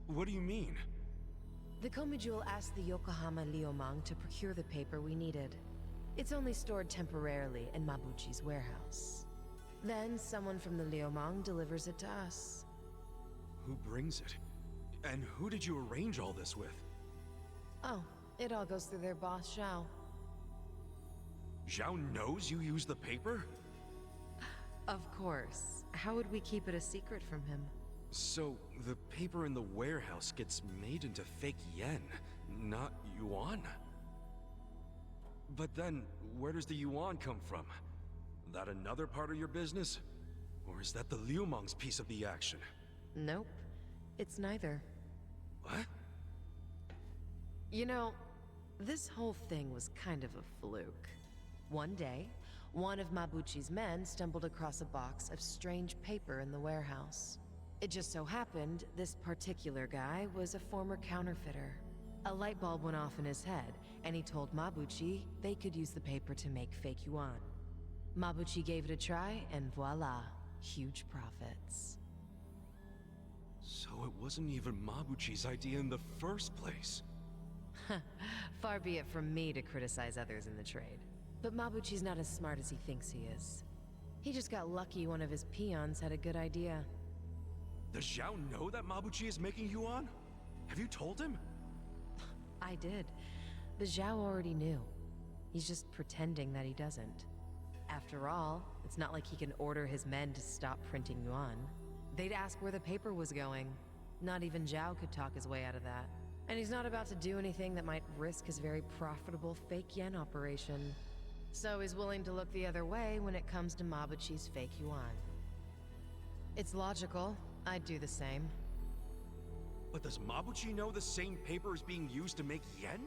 What do you mean? The Komijul asked the Yokohama Liumang to procure the paper we needed. It's only stored temporarily in Mabuchi's warehouse. Then someone from the Liumang delivers it to us. Who brings it? And who did you arrange all this with? Oh, it all goes through their boss, Zhao. Zhao knows you used the paper? Of course. How would we keep it a secret from him? So, the paper in the warehouse gets made into fake yen, not yuan? But then, where does the yuan come from? That another part of your business? Or is that the Liumang's piece of the action? Nope. It's neither. What? You know, this whole thing was kind of a fluke. One day, one of Mabuchi's men stumbled across a box of strange paper in the warehouse. It just so happened this particular guy was a former counterfeiter. A light bulb went off in his head, and he told Mabuchi they could use the paper to make fake yuan. Mabuchi gave it a try, and voila, huge profits. So it wasn't even Mabuchi's idea in the first place. Far be it from me to criticize others in the trade. But Mabuchi's not as smart as he thinks he is. He just got lucky one of his peons had a good idea. Does Zhao know that Mabuchi is making you on? Have you told him? I did. But Zhao already knew. He's just pretending that he doesn't. After all, it's not like he can order his men to stop printing yuan. They'd ask where the paper was going. Not even Zhao could talk his way out of that. And he's not about to do anything that might risk his very profitable fake yen operation. So he's willing to look the other way when it comes to Mabuchi's fake yuan. It's logical. I'd do the same. But does Mabuchi know the same paper is being used to make yen?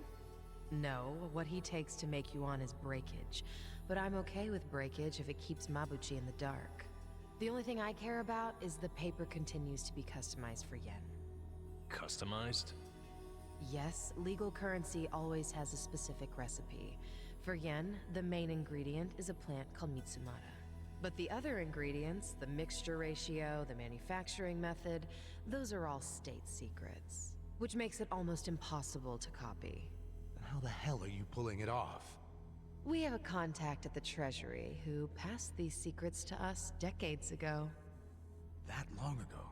No, what he takes to make yuan is breakage. But I'm okay with breakage if it keeps Mabuchi in the dark. The only thing I care about is the paper continues to be customized for yen. Customized? Yes, legal currency always has a specific recipe. For yen, the main ingredient is a plant called Mitsumata. But the other ingredients, the mixture ratio, the manufacturing method, those are all state secrets. Which makes it almost impossible to copy. How the hell are you pulling it off? We have a contact at the Treasury who passed these secrets to us decades ago. That long ago?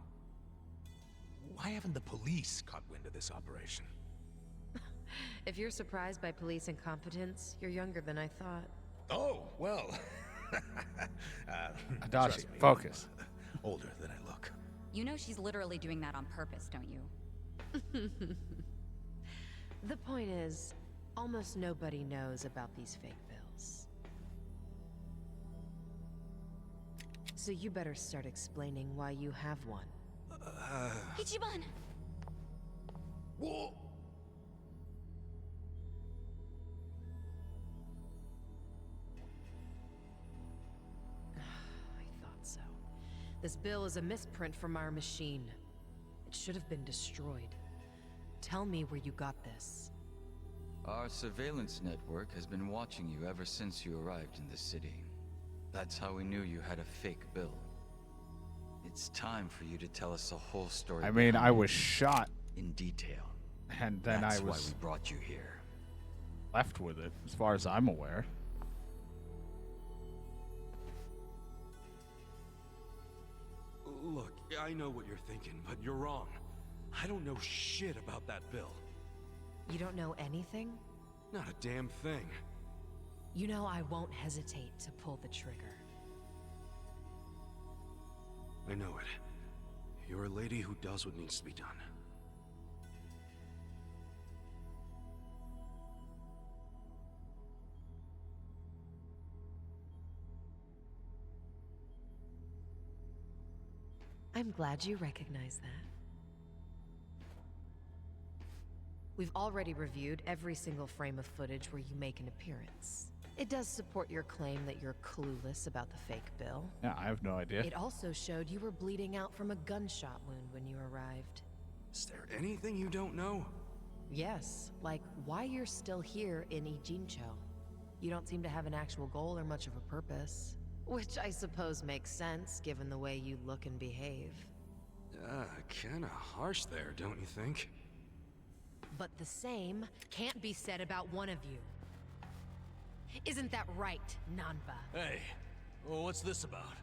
Why haven't the police caught wind of this operation? If you're surprised by police incompetence, you're younger than I thought. Oh, well. Adachi, trust me, focus. I'm, older than I look. You know she's literally doing that on purpose, don't you? The point is, almost nobody knows about these fake bills. So you better start explaining why you have one. Ichiban! Whoa! I thought so. This bill is a misprint from our machine. It should have been destroyed. Tell me where you got this. Our surveillance network has been watching you ever since you arrived in the city. That's how we knew you had a fake bill. It's time for you to tell us the whole story. I mean, behind I it was shot, in detail. and then That's I why was we brought you here. left with it, as far as I'm aware. Look, I know what you're thinking, but you're wrong. I don't know shit about that bill. You don't know anything? Not a damn thing. You know I won't hesitate to pull the trigger. I know it. You're a lady who does what needs to be done. I'm glad you recognize that. We've already reviewed every single frame of footage where you make an appearance. It does support your claim that you're clueless about the fake bill. Yeah, I have no idea. It also showed you were bleeding out from a gunshot wound when you arrived. Is there anything you don't know? Yes, like why you're still here in Ijincho. You don't seem to have an actual goal or much of a purpose. Which I suppose makes sense, given the way you look and behave. Kinda harsh there, don't you think? But the same can't be said about one of you. Isn't that right, Nanba? Hey, well, what's this about?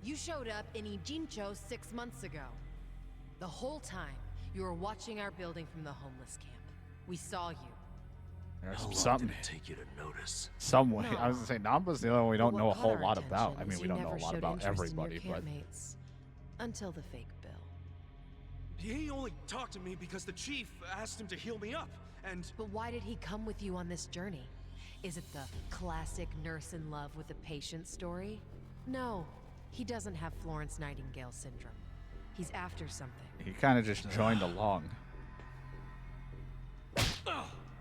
You showed up in Ijincho 6 months ago. The whole time, you were watching our building from the homeless camp. We saw you. There's How long something. did it take you to notice? Some way. I was gonna say Namba's the only one we don't What know a caught whole our lot about. I attention mean, is we you don't know a never lot showed about interest in your everybody, but campmates. Until the fake bill. He only talked to me because the chief asked him to heal me up, and... But why did he come with you on this journey? Is it the classic nurse in love with a patient story? No, he doesn't have Florence Nightingale syndrome. He's after something. he kind of just joined along.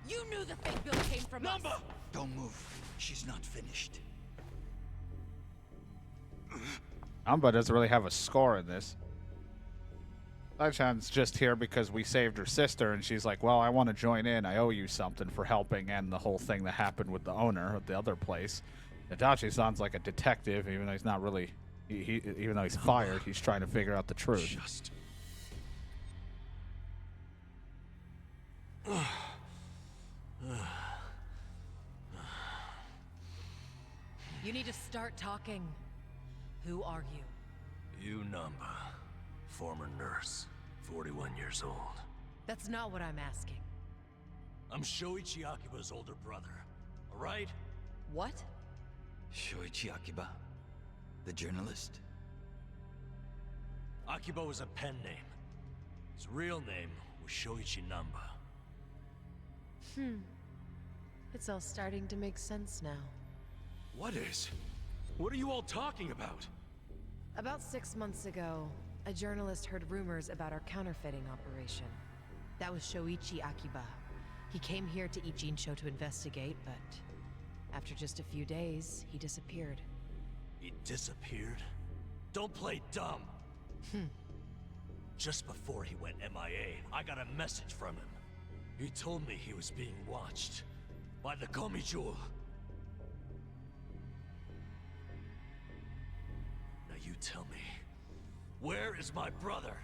You knew the fake bill came from us! Don't move. She's not finished. Namba doesn't really have a score in this. Daichan's just here because we saved her sister, and she's like, well, I want to join in. I owe you something for helping end the whole thing that happened with the owner of the other place. Adachi sounds like a detective, even though he's not really... even though he's fired, he's trying to figure out the truth. Just... You need to start talking. Who are you? You Namba, former nurse, 41 years old. That's not what I'm asking. I'm Shoichi Akiba's older brother, alright? What? Shoichi Akiba, the journalist. Akiba was a pen name. His real name was Shoichi Namba. It's all starting to make sense now. What is? What are you all talking about? About 6 months ago, a journalist heard rumors about our counterfeiting operation. That was Shoichi Akiba. He came here to Ichinsho to investigate, but after just a few days, he disappeared. He disappeared? Don't play dumb! Just before he went MIA, I got a message from him. He told me he was being watched by the Komi Jewel. Now you tell me, where is my brother?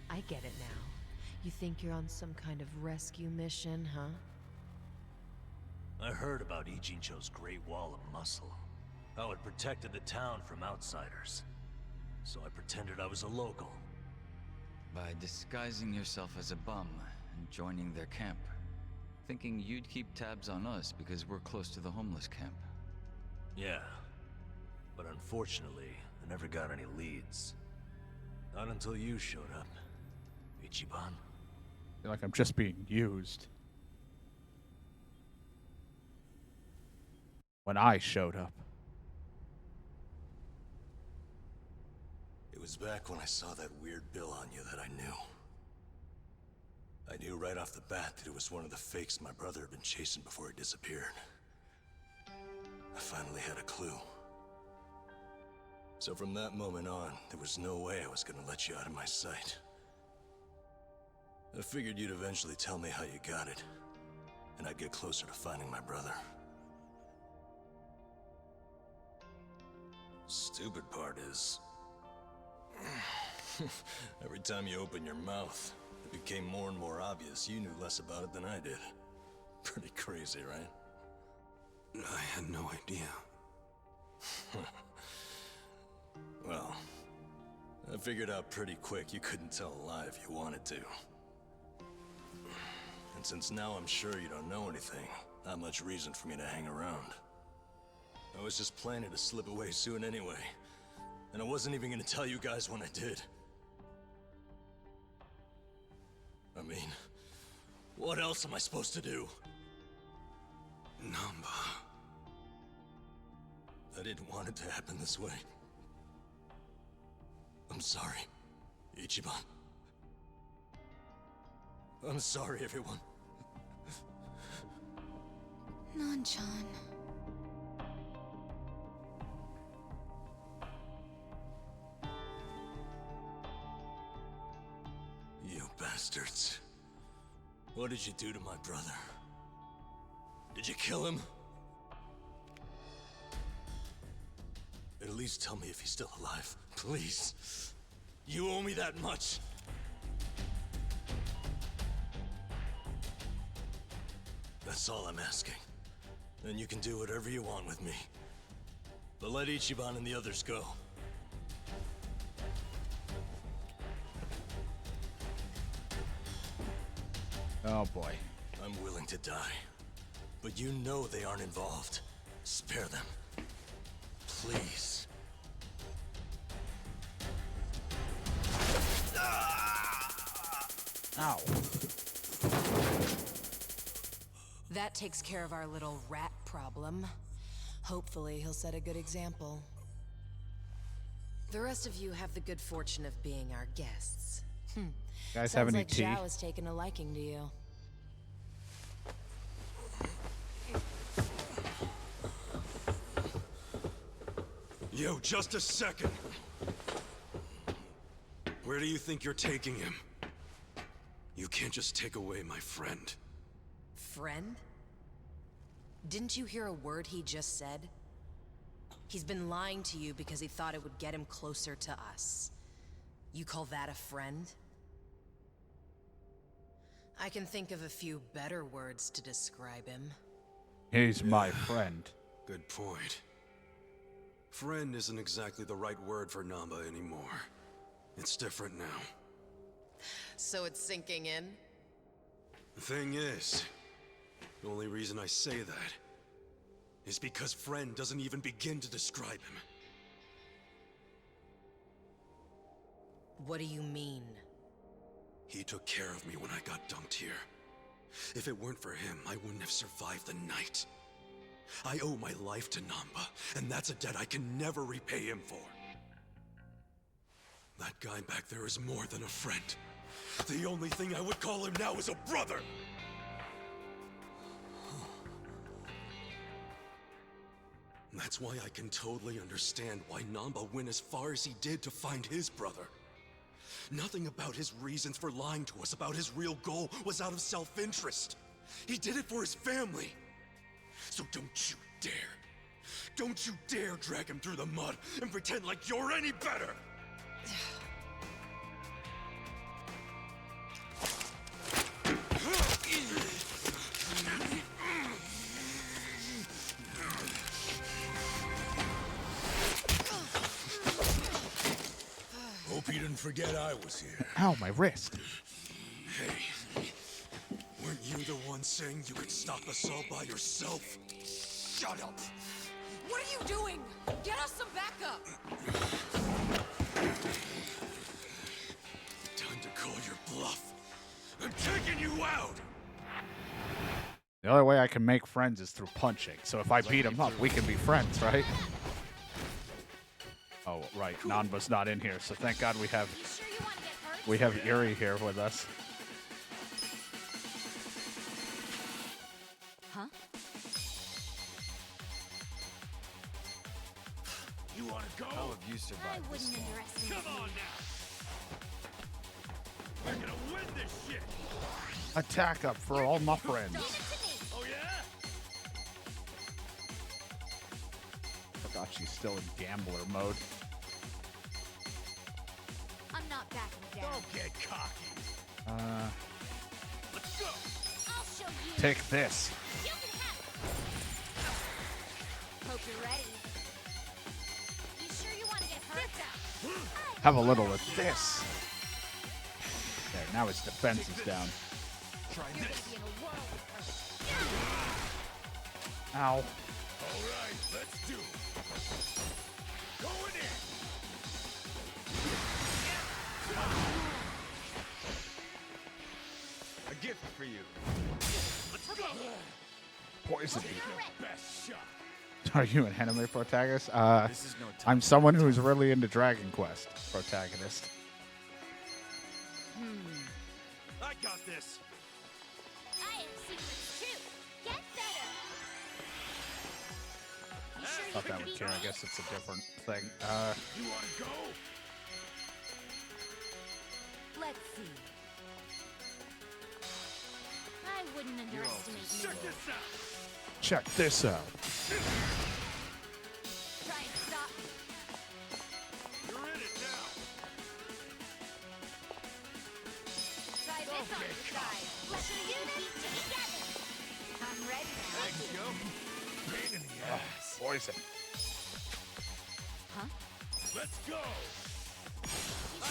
I get it now. You think you're on some kind of rescue mission, huh? I heard about Ichinsho's Great Wall of Muscle. How it protected the town from outsiders. So I pretended I was a local. By disguising yourself as a bum and joining their camp. Thinking you'd keep tabs on us because we're close to the homeless camp. Yeah. But unfortunately, I never got any leads. Not until you showed up, Ichiban. I feel like I'm just being used. When I showed up. It was back when I saw that weird bill on you that I knew. I knew right off the bat that it was one of the fakes my brother had been chasing before he disappeared. I finally had a clue. So from that moment on, there was no way I was gonna let you out of my sight. I figured you'd eventually tell me how you got it, and I'd get closer to finding my brother. Stupid part is... every time you open your mouth, it became more and more obvious you knew less about it than I did. Pretty crazy, right? I had no idea. Well, I figured out pretty quick you couldn't tell a lie if you wanted to. And since now I'm sure you don't know anything, not much reason for me to hang around. I was just planning to slip away soon anyway, and I wasn't even gonna tell you guys when I did. I mean, what else am I supposed to do? Namba. I didn't want it to happen this way. I'm sorry, Ichiban. I'm sorry, everyone. Nan-chan. You bastards. What did you do to my brother? Did you kill him? At least tell me if he's still alive, please. You owe me that much. That's all I'm asking. Then you can do whatever you want with me. But let Ichiban and the others go. Oh boy. I'm willing to die. But you know they aren't involved. Spare them. Please. Ow. That takes care of our little rat problem. Hopefully, he'll set a good example. The rest of you have the good fortune of being our guests. Guys, Sounds have any like tea? Zhao has taken a liking to you. Yo, just a second. Where do you think you're taking him? You can't just take away my friend. Friend? Didn't you hear a word he just said? He's been lying to you because he thought it would get him closer to us. You call that a friend? I can think of a few better words to describe him. He's my friend. Good point. Friend isn't exactly the right word for Namba anymore. It's different now. So it's sinking in? The thing is, the only reason I say that is because friend doesn't even begin to describe him. What do you mean? He took care of me when I got dumped here. If it weren't for him, I wouldn't have survived the night. I owe my life to Namba, and that's a debt I can never repay him for. That guy back there is more than a friend. The only thing I would call him now is a brother! That's why I can totally understand why Namba went as far as he did to find his brother. Nothing about his reasons for lying to us about his real goal was out of self-interest. He did it for his family. So don't you dare. Don't you dare drag him through the mud and pretend like you're any better! Hope you didn't forget I was here. Ow, my wrist. Hey, weren't you the one saying you could stop us all by yourself? Shut up! What are you doing? Get us some backup! Time to call your bluff. I'm taking you out! The only way I can make friends is through punching. So if I beat him up, we can be friends, right? Oh, right. Nanba's not in here, so thank God we have Eri here with us. Huh? You wanna go? How have you I survived this wouldn't long? underestimate Come on you. now! We're gonna win this shit! Attack up for all my friends. Give it to me. Oh yeah? Forgot she's still in gambler mode. I'm not backing down. Don't get cocky. Let's go! I'll show you. Take this. You can have it. Hope you're ready. You sure you want to get hurt? Have a little of this. There, now his defense is down. Try You're this. gonna be in a whirl with her. Ow. All right, let's do it. Going in. A gift for you. Let's go. Poison. Best shot. Are you an anime protagonist? This is no time. I'm someone who's really into Dragon Quest protagonist. I got this. I have secrets too. Get better. You sure you Thought can that would beat care. I me? guess it's a different thing. You wanna go? Let's see. I wouldn't underestimate Check you. this out. Check this out. Try and stop me. You're in it now. Try this on your side. Let's do this together. I'm ready now. Pain in the ass. Poison. Huh? Let's go. You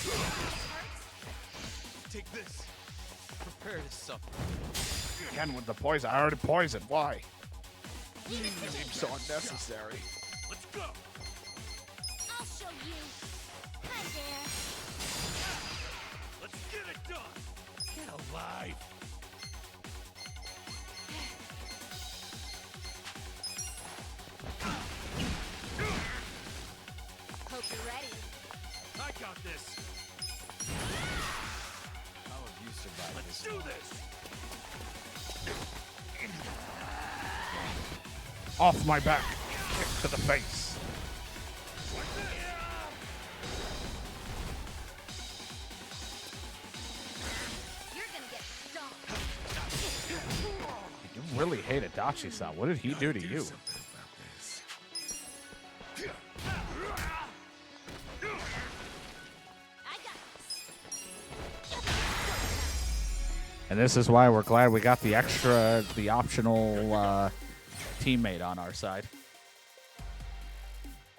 sure this hurts? Take this. Prepare to suffer. Again with the poison. I already poisoned. Why? Leave it to me. Seems so unnecessary. Let's go. I'll show you. Hi there. Let's get it done. Get alive. Hope you're ready. I got this. How have you survived Let's this do long? this. Off my back. Kick to the face. You're gonna get stomped. You really hate Adachi-san. What did he do to you? I got this. And this is why we're glad we got the optional teammate on our side.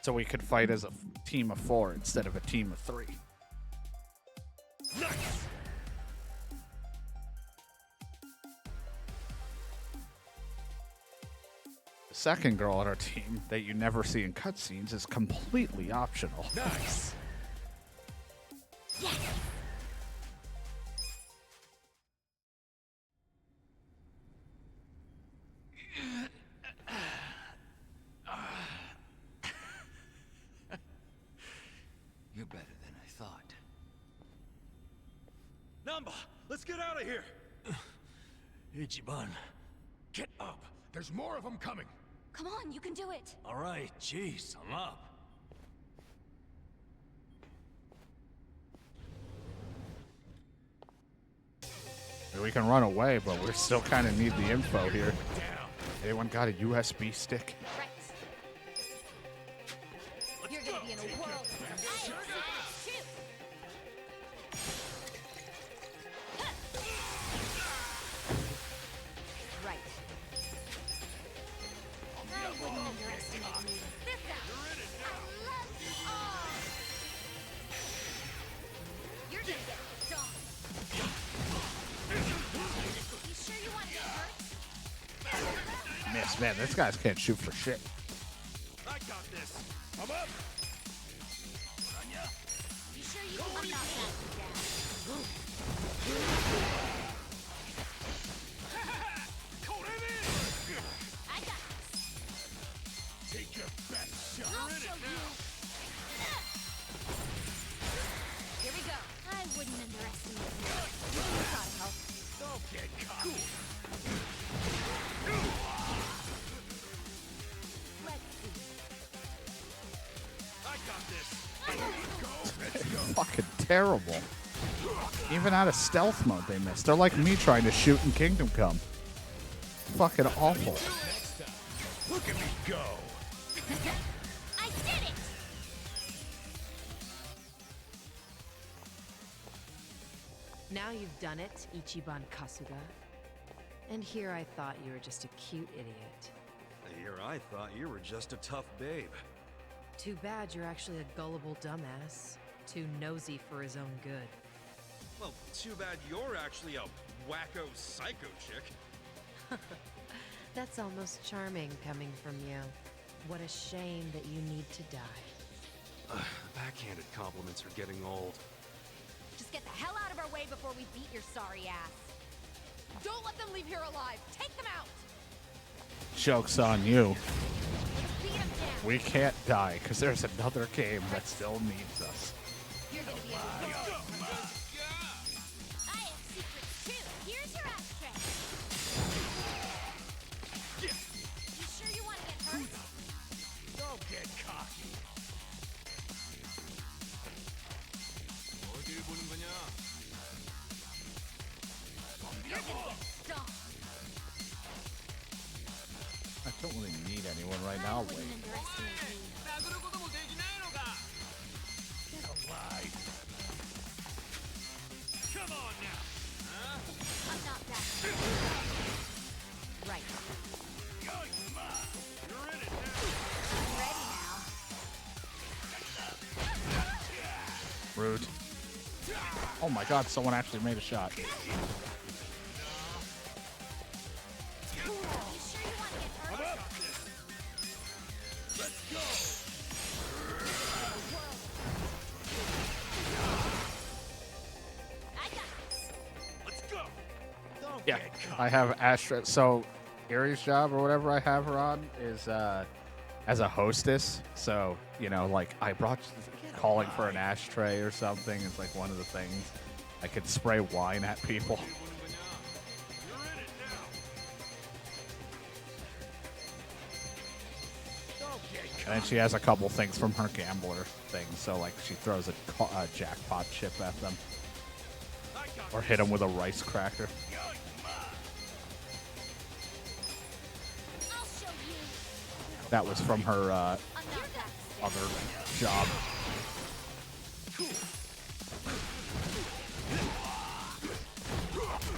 So we could fight as a team of 4 instead of a team of 3. Nice! The second girl on our team that you never see in cutscenes is completely optional. Nice! You're better than I thought. Namba, let's get out of here! Ichiban, Get up! There's more of them coming! Come on, you can do it. all right, jeez, I'm up. We can run away, but we still kind of need the info here. Anyone got a USB stick? Right. You're gonna be in a world of secrets too. Right. I wouldn't underestimate me. This out. I love you all. You're gonna get stung. You sure you want to get hurt? Miss, man, these guys can't shoot for shit. I got this! I'm up! You sure you want to knock that down? I got this. Take your best shot! I'll show you. Here we go. I wouldn't underestimate you. You gotta help. Don't get cocky! Let's see. I got this! Fucking terrible. Even out of stealth mode, they missed. They're like me trying to shoot in Kingdom Come. Fucking awful. Look at me go! I did it! Now you've done it, Ichiban Kasuga. And here I thought you were just a cute idiot. Here I thought you were just a tough babe. Too bad you're actually a gullible dumbass. Too nosy for his own good. Well, too bad you're actually a wacko psycho chick. That's almost charming coming from you. What a shame that you need to die. Backhanded compliments are getting old. Just get the hell out of our way before we beat your sorry ass. Don't let them leave here alive. Take them out. Joke's on you. Let's beat them down. We can't die because there's another game that still needs us. You're gonna be able to go. I have secrets too. Here's your ashtray. You sure you want to get hurt? Don't get cocky! You're gonna get stung. I don't really need anyone right I now. wouldn't Wait. underestimate me. Get alive! Come on now! I'm not that. Right. You're in it now! I'm ready now. Rude. Oh my god, someone actually made a shot. You sure you want to get hurt? I got this. Let's go! Yeah, I have Astra. So, Erie's job or whatever I have her on is as a hostess. So, you know, like I brought calling for an ashtray or something. It's like one of the things. I could spray wine at people. You're in it now! And then she has a couple things from her gambler thing. So, like, she throws a jackpot chip at them. Or hit them with a rice cracker. I'll show you. That was from her I'm not that. other job.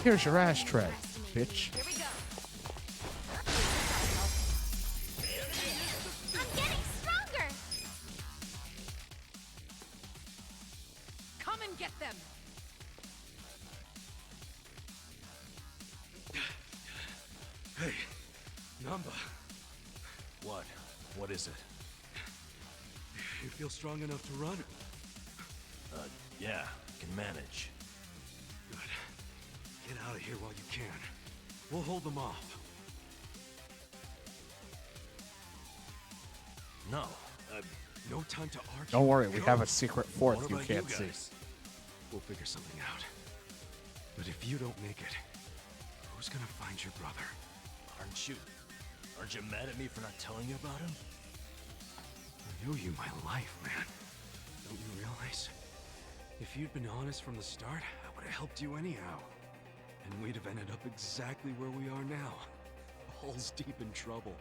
Here's your ashtray, bitch. Here we go. I'm getting stronger. them! Hey, Namba. What? What is it? You feel strong enough to run? Yeah, can manage. Good. Get out of here while you can. We'll hold them off. No, No time to argue. Don't worry, we Go. have a secret fourth What you about can't see. guys? We'll figure something out. But if you don't make it, who's gonna find your brother? Aren't you mad at me for not telling you about him? I owe you my life, man. Don't you realize? If you'd been honest from the start, I would have helped you anyhow. And we'd have ended up exactly where we are now. Balls deep in trouble.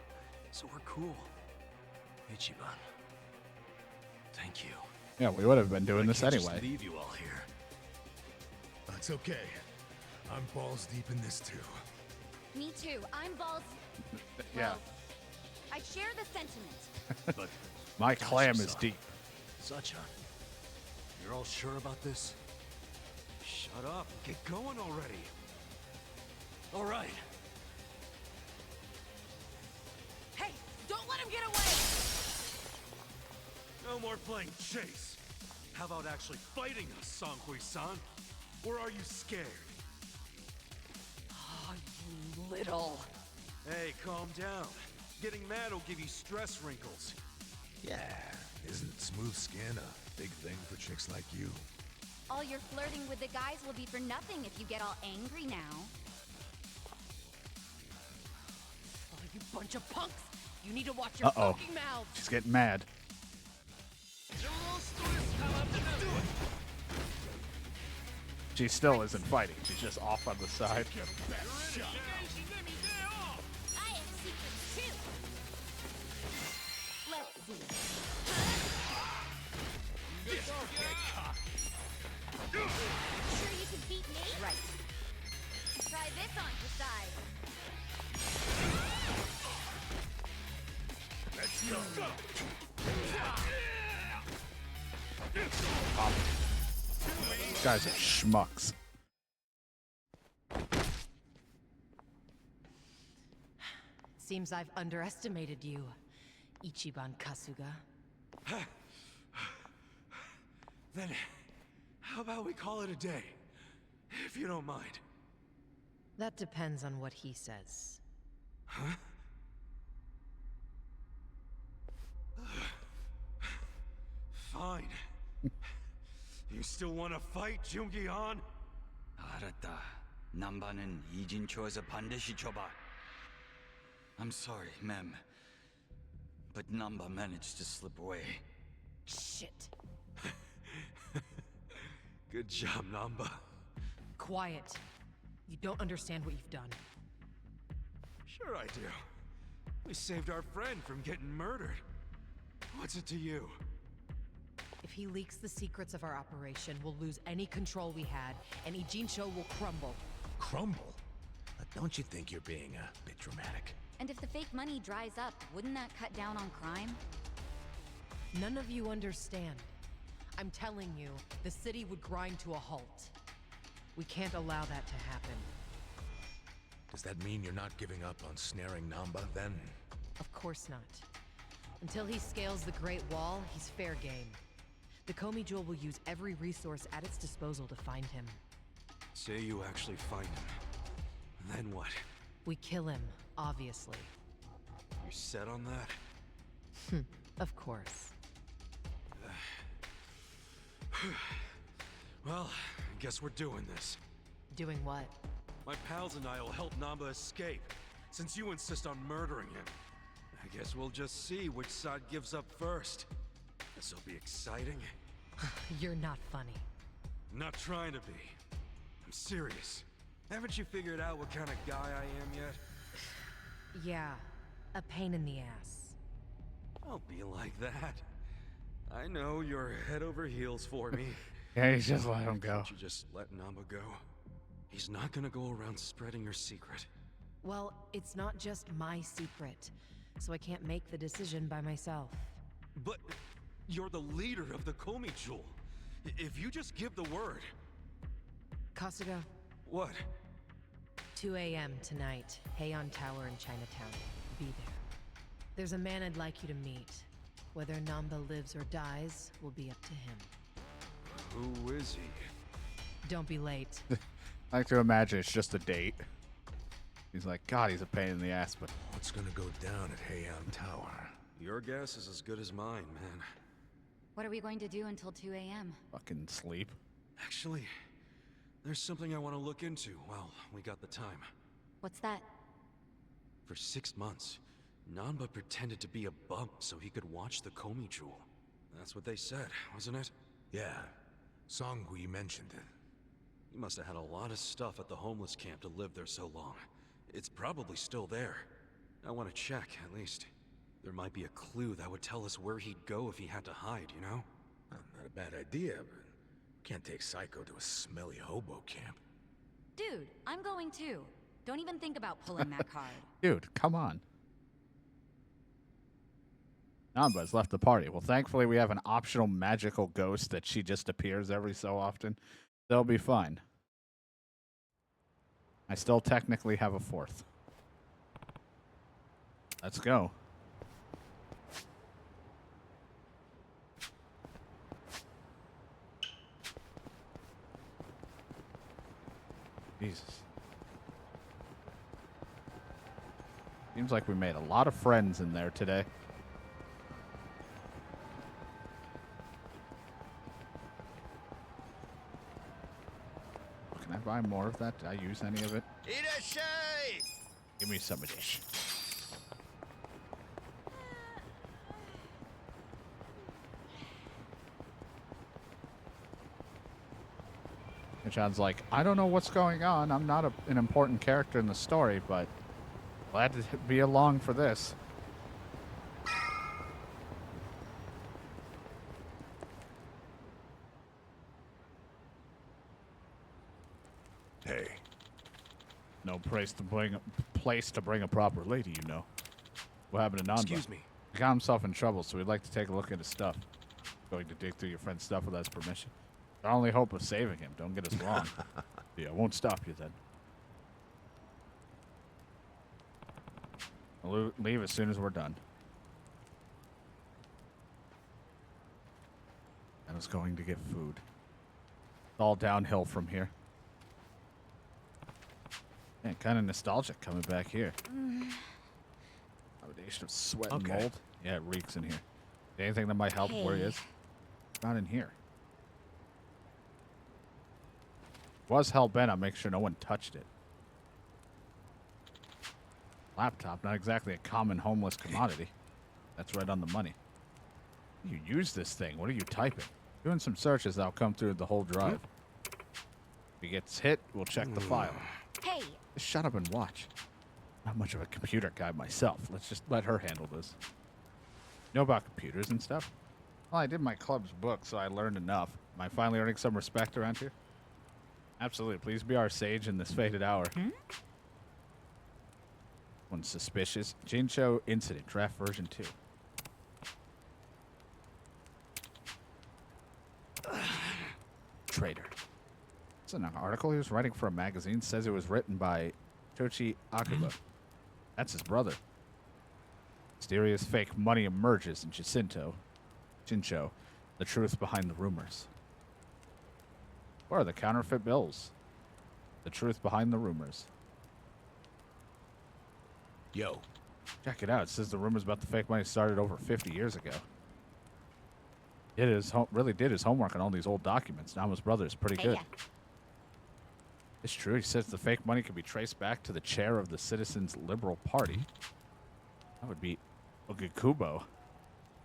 So we're cool. Ichiban. Thank you. Yeah, we would have been doing I this can't just anyway. leave you all here. That's okay. I'm balls deep in this too. Me too. I'm balls. Yeah, Well, I share the sentiment. But my clam is Son. deep. Such you're all sure about this? Shut up. Get going already. All right. Hey, don't let him get away! No more playing chase. How about actually fighting us, Sanghui-san? Or are you scared? Oh, you little... Hey, calm down. Getting mad will give you stress wrinkles. Yeah, isn't smooth skin a big thing for chicks like you? All your flirting with the guys will be for nothing if you get all angry now. Oh, you bunch of punks! You need to watch your Uh-oh. fucking mouths! She's getting mad. She still isn't fighting. She's just off on the side. I have secrets too. Let's see. Sure you can beat me? Right. Try this on for size. Let's go. These guys are schmucks. Seems I've underestimated you, Ichiban Kasuga. Then, how about we call it a day? If you don't mind. That depends on what he says. Huh? Fine. You still want to fight, Jungi-han? 알았다. 남바는 이진초에서 반드시 줘봐. I'm sorry, ma'am. But Namba managed to slip away. Shit. Good job, Namba. Quiet. You don't understand what you've done. Sure I do. We saved our friend from getting murdered. What's it to you? If he leaks the secrets of our operation, we'll lose any control we had, and Ijincho will crumble. Crumble? Don't you think you're being a bit dramatic? And if the fake money dries up, wouldn't that cut down on crime? None of you understand. I'm telling you, the city would grind to a halt. We can't allow that to happen. Does that mean you're not giving up on snaring Namba, then? Of course not. Until he scales the Great Wall, he's fair game. The Komi Jewel will use every resource at its disposal to find him. Say you actually find him. Then what? We kill him, obviously. You set on that? Of course. Well, I guess we're doing this. Doing what? My pals and I will help Namba escape, since you insist on murdering him. I guess we'll just see which side gives up first. This'll be exciting. You're not funny. I'm not trying to be. I'm serious. Haven't you figured out what kind of guy I am yet? Yeah, a pain in the ass. Don't be like that. I know you're head over heels for me. Yeah, he's just let him go. Can't you just let Namba go? He's not gonna go around spreading your secret. Well, it's not just my secret, so I can't make the decision by myself. But you're the leader of the Komi Jewel. If you just give the word. Kasuga, What? 2 a.m. tonight, Heian Tower in Chinatown. Be there. There's a man I'd like you to meet. Whether Namba lives or dies will be up to him. Who is he? Don't be late. I like to imagine it's just a date. He's like, God, he's a pain in the ass, but What's gonna go down at Heian Tower? Your guess is as good as mine, man. What are we going to do until 2 a.m.? fucking sleep. Actually, there's something I want to look into while we got the time. What's that? For 6 months, Nanba pretended to be a bump so he could watch the Komi Jewel. That's what they said, wasn't it? Yeah, Songhui mentioned it. He must have had a lot of stuff at the homeless camp to live there so long. It's probably still there. I want to check, at least. There might be a clue that would tell us where he'd go if he had to hide, you know? Not a bad idea, but can't take Psycho to a smelly hobo camp. Dude, I'm going too. Don't even think about pulling that card. Dude, come on. Namba's left the party. Well, thankfully, we have an optional magical ghost that she just appears every so often. They'll be fine. I still technically have a fourth. Let's go. Jesus. Seems like we made a lot of friends in there today. Can I buy more of that? Did I use any of it? Give me some of this. And John's like, I don't know what's going on. I'm not an important character in the story, but glad to be along for this. Hey, No place to bring a proper lady, you know. What happened to Namba? Excuse me. He got himself in trouble, so we'd like to take a look at his stuff. Going to dig through your friend's stuff without his permission. Our only hope of saving him. Don't get us wrong. Yeah, I won't stop you then. I'll leave as soon as we're done. I was going to get food. It's all downhill from here. Man, kind of nostalgic coming back here. Combination of sweat and Okay. mold. Yeah, it reeks in here. Anything that might help where he is? Not in here. Was hell-bent on making sure no one touched it. Laptop, not exactly a common homeless commodity. That's right on the money. You use this thing. What are you typing? Doing some searches that'll come through the whole drive. If he gets hit, we'll check the file. Hey, Just shut up and watch. Not much of a computer guy myself. Let's just let her handle this. Know about computers and stuff? Well, I did my club's book, so I learned enough. Am I finally earning some respect around here? Absolutely. Please be our sage in this fated hour. One suspicious. Jinsho Incident, draft version 2. Traitor. It's an article he was writing for a magazine. Says it was written by Tochi Akuba. That's his brother. Mysterious fake money emerges in Jinsho, the truth behind the rumors. What are the counterfeit bills? The truth behind the rumors. yo, Check it out. It says the rumors about the fake money started over 50 years ago. Really did his homework on all these old documents. Nama's brother is pretty good. It's true. He says the fake money can be traced back to the chair of the Citizens Liberal Party. That would be Ogikubo.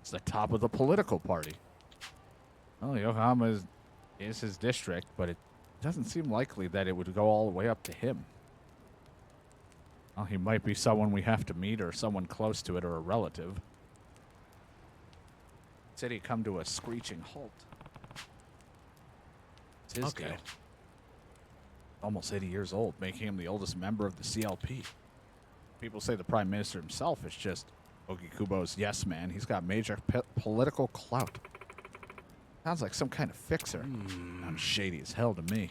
It's the top of the political party. Well, Yokohama is his district, but it doesn't seem likely that it would go all the way up to him. Well, he might be someone we have to meet or someone close to it or a relative. Said he'd come to a screeching halt. It's his Okay. deal. Almost 80 years old, making him the oldest member of the CLP. People say the Prime Minister himself is just Ogikubo's yes man. He's got major political clout. Sounds like some kind of fixer. Sounds shady as hell to me.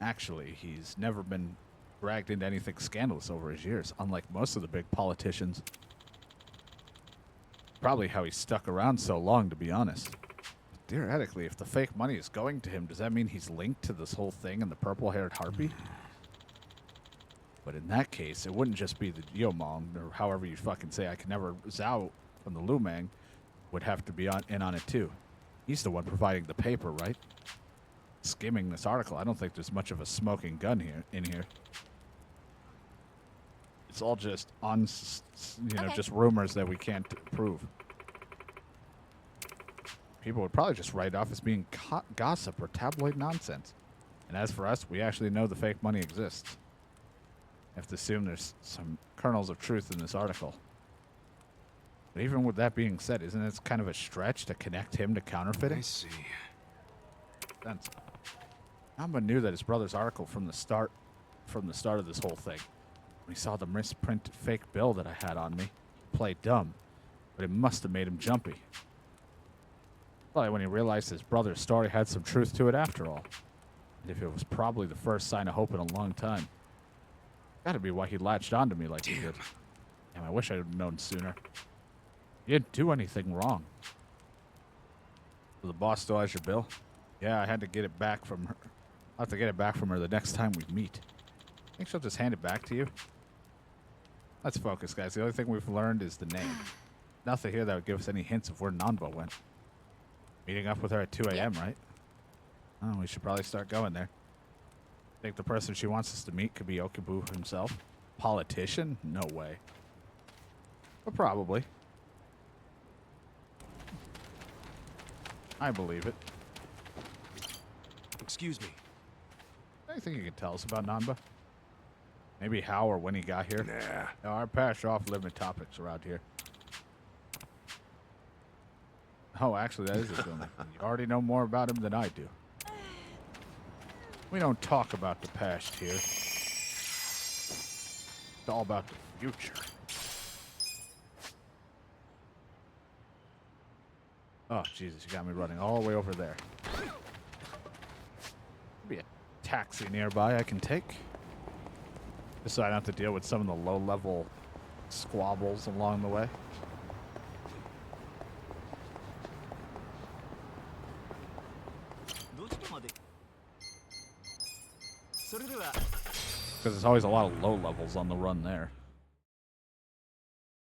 Actually, he's never been dragged into anything scandalous over his years, unlike most of the big politicians. Probably how he stuck around so long, to be honest. Theoretically, if the fake money is going to him, does that mean he's linked to this whole thing and the purple-haired harpy? But in that case, it wouldn't just be the Geomong, or however you fucking say. I can never... Zhao from the Lumang would have to be in on it too. He's the one providing the paper, right? Skimming this article, I don't think there's much of a smoking gun in here. It's all just just rumors that we can't prove. People would probably just write off as being gossip or tabloid nonsense. And as for us, we actually know the fake money exists. I have to assume there's some kernels of truth in this article. But even with that being said, isn't it kind of a stretch to connect him to counterfeiting? I see. Sense. Namba knew that his brother's article from the start of this whole thing. When he saw the misprinted fake bill that I had on me, he played dumb, but it must have made him jumpy. Probably when he realized his brother's story had some truth to it after all. And if it was probably the first sign of hope in a long time. Gotta be why he latched onto me like he did. Damn, I wish I had known sooner. You didn't do anything wrong. So the boss still has your bill? Yeah, I had to get it back from her. I'll have to get it back from her the next time we meet. Think she'll just hand it back to you? Let's focus, guys. The only thing we've learned is the name. Nothing here that would give us any hints of where Nanba went. Meeting up with her at 2 a.m., right? Oh, we should probably start going there. Think the person she wants us to meet could be Okubu himself? Politician? No way. But probably. I believe it. Excuse me. Anything you can tell us about Nanba? Maybe how or when he got here? Nah. No, our past are off-limit topics around here. Oh, actually, that is assuming. You already know more about him than I do. We don't talk about the past here. It's all about the future. Oh, Jesus, you got me running all the way over there. Be a taxi nearby I can take. Just so I don't have to deal with some of the low-level squabbles along the way. Because there's always a lot of low levels on the run there.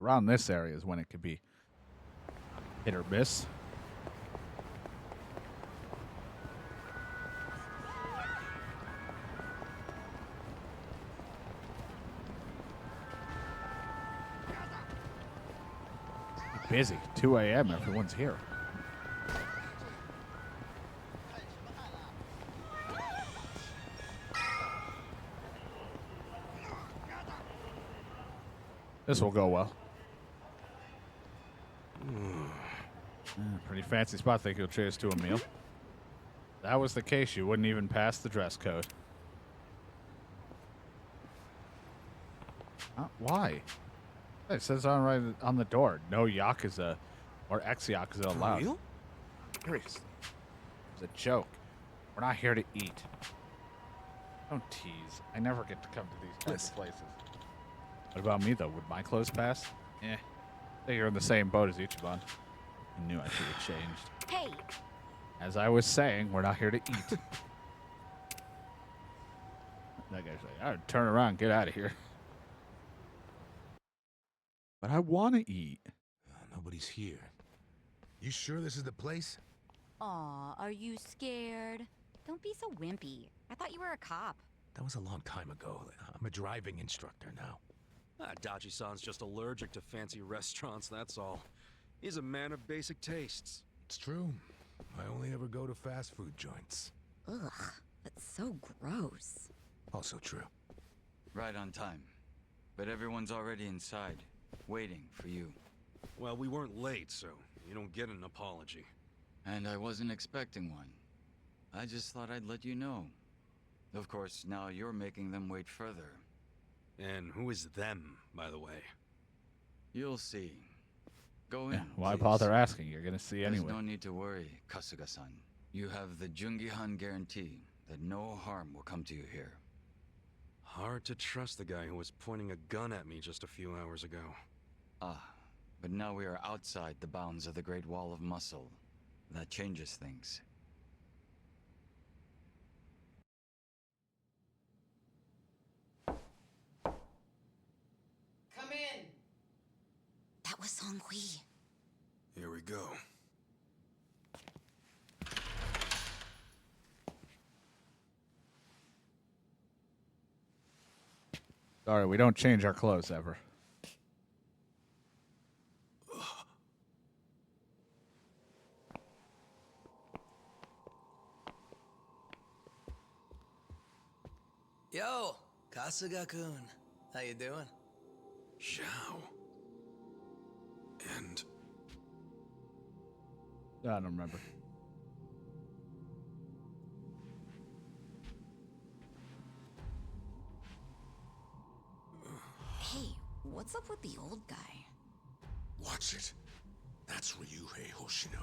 Around this area is when it could be hit or miss. Busy. 2 a.m. Everyone's here. This will go well. Pretty fancy spot. Think you'll treat us to a meal. If that was the case, you wouldn't even pass the dress code. Why? It says right on the door, no Yakuza or ex-Yakuza allowed. Real? Seriously. It's a joke. We're not here to eat. Don't tease. I never get to come to these kinds of places. What about me, though? Would my clothes pass? Eh. I think you're in the same boat as Ichiban. I knew I should have changed. Hey! As I was saying, we're not here to eat. That guy's like, all right, turn around, get out of here. But I want to eat. Nobody's here. You sure this is the place? Aw, are you scared? Don't be so wimpy. I thought you were a cop. That was a long time ago. I'm a driving instructor now. Dachi-san's just allergic to fancy restaurants, that's all. He's a man of basic tastes. It's true. I only ever go to fast food joints. Ugh, that's so gross. Also true. Right on time. But everyone's already inside, waiting for you. Well, we weren't late, so you don't get an apology. And I wasn't expecting one. I just thought I'd let you know. Of course, now you're making them wait further. And who is them, by the way? You'll see. Go Yeah, in, why please. bother asking? You're gonna see There's anyway. no need to worry, Kasuga-san. You have the Jungi-Han guarantee that no harm will come to you here. Hard to trust the guy who was pointing a gun at me just a few hours ago. Ah, but now we are outside the bounds of the Great Wall of Muscle. That changes things. Come in! That was Song Hui. Here we go. Sorry, we don't change our clothes ever. Yo, Kasuga-kun. How you doing? Zhao. And I don't remember. Hey, what's up with the old guy? Watch it. That's Ryuhei Hoshino,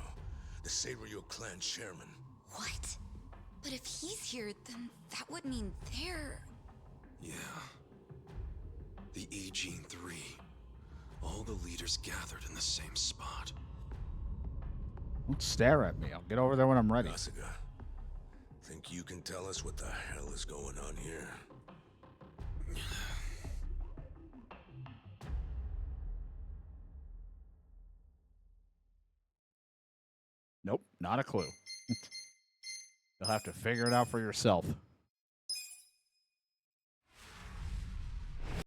the Saberyo clan chairman. What? But if he's here, then that would mean they're... yeah. The Ijin 3. All the leaders gathered in the same spot. Don't stare at me. I'll get over there when I'm ready. Kasuga, think you can tell us what the hell is going on here? Nope, not a clue. You'll have to figure it out for yourself.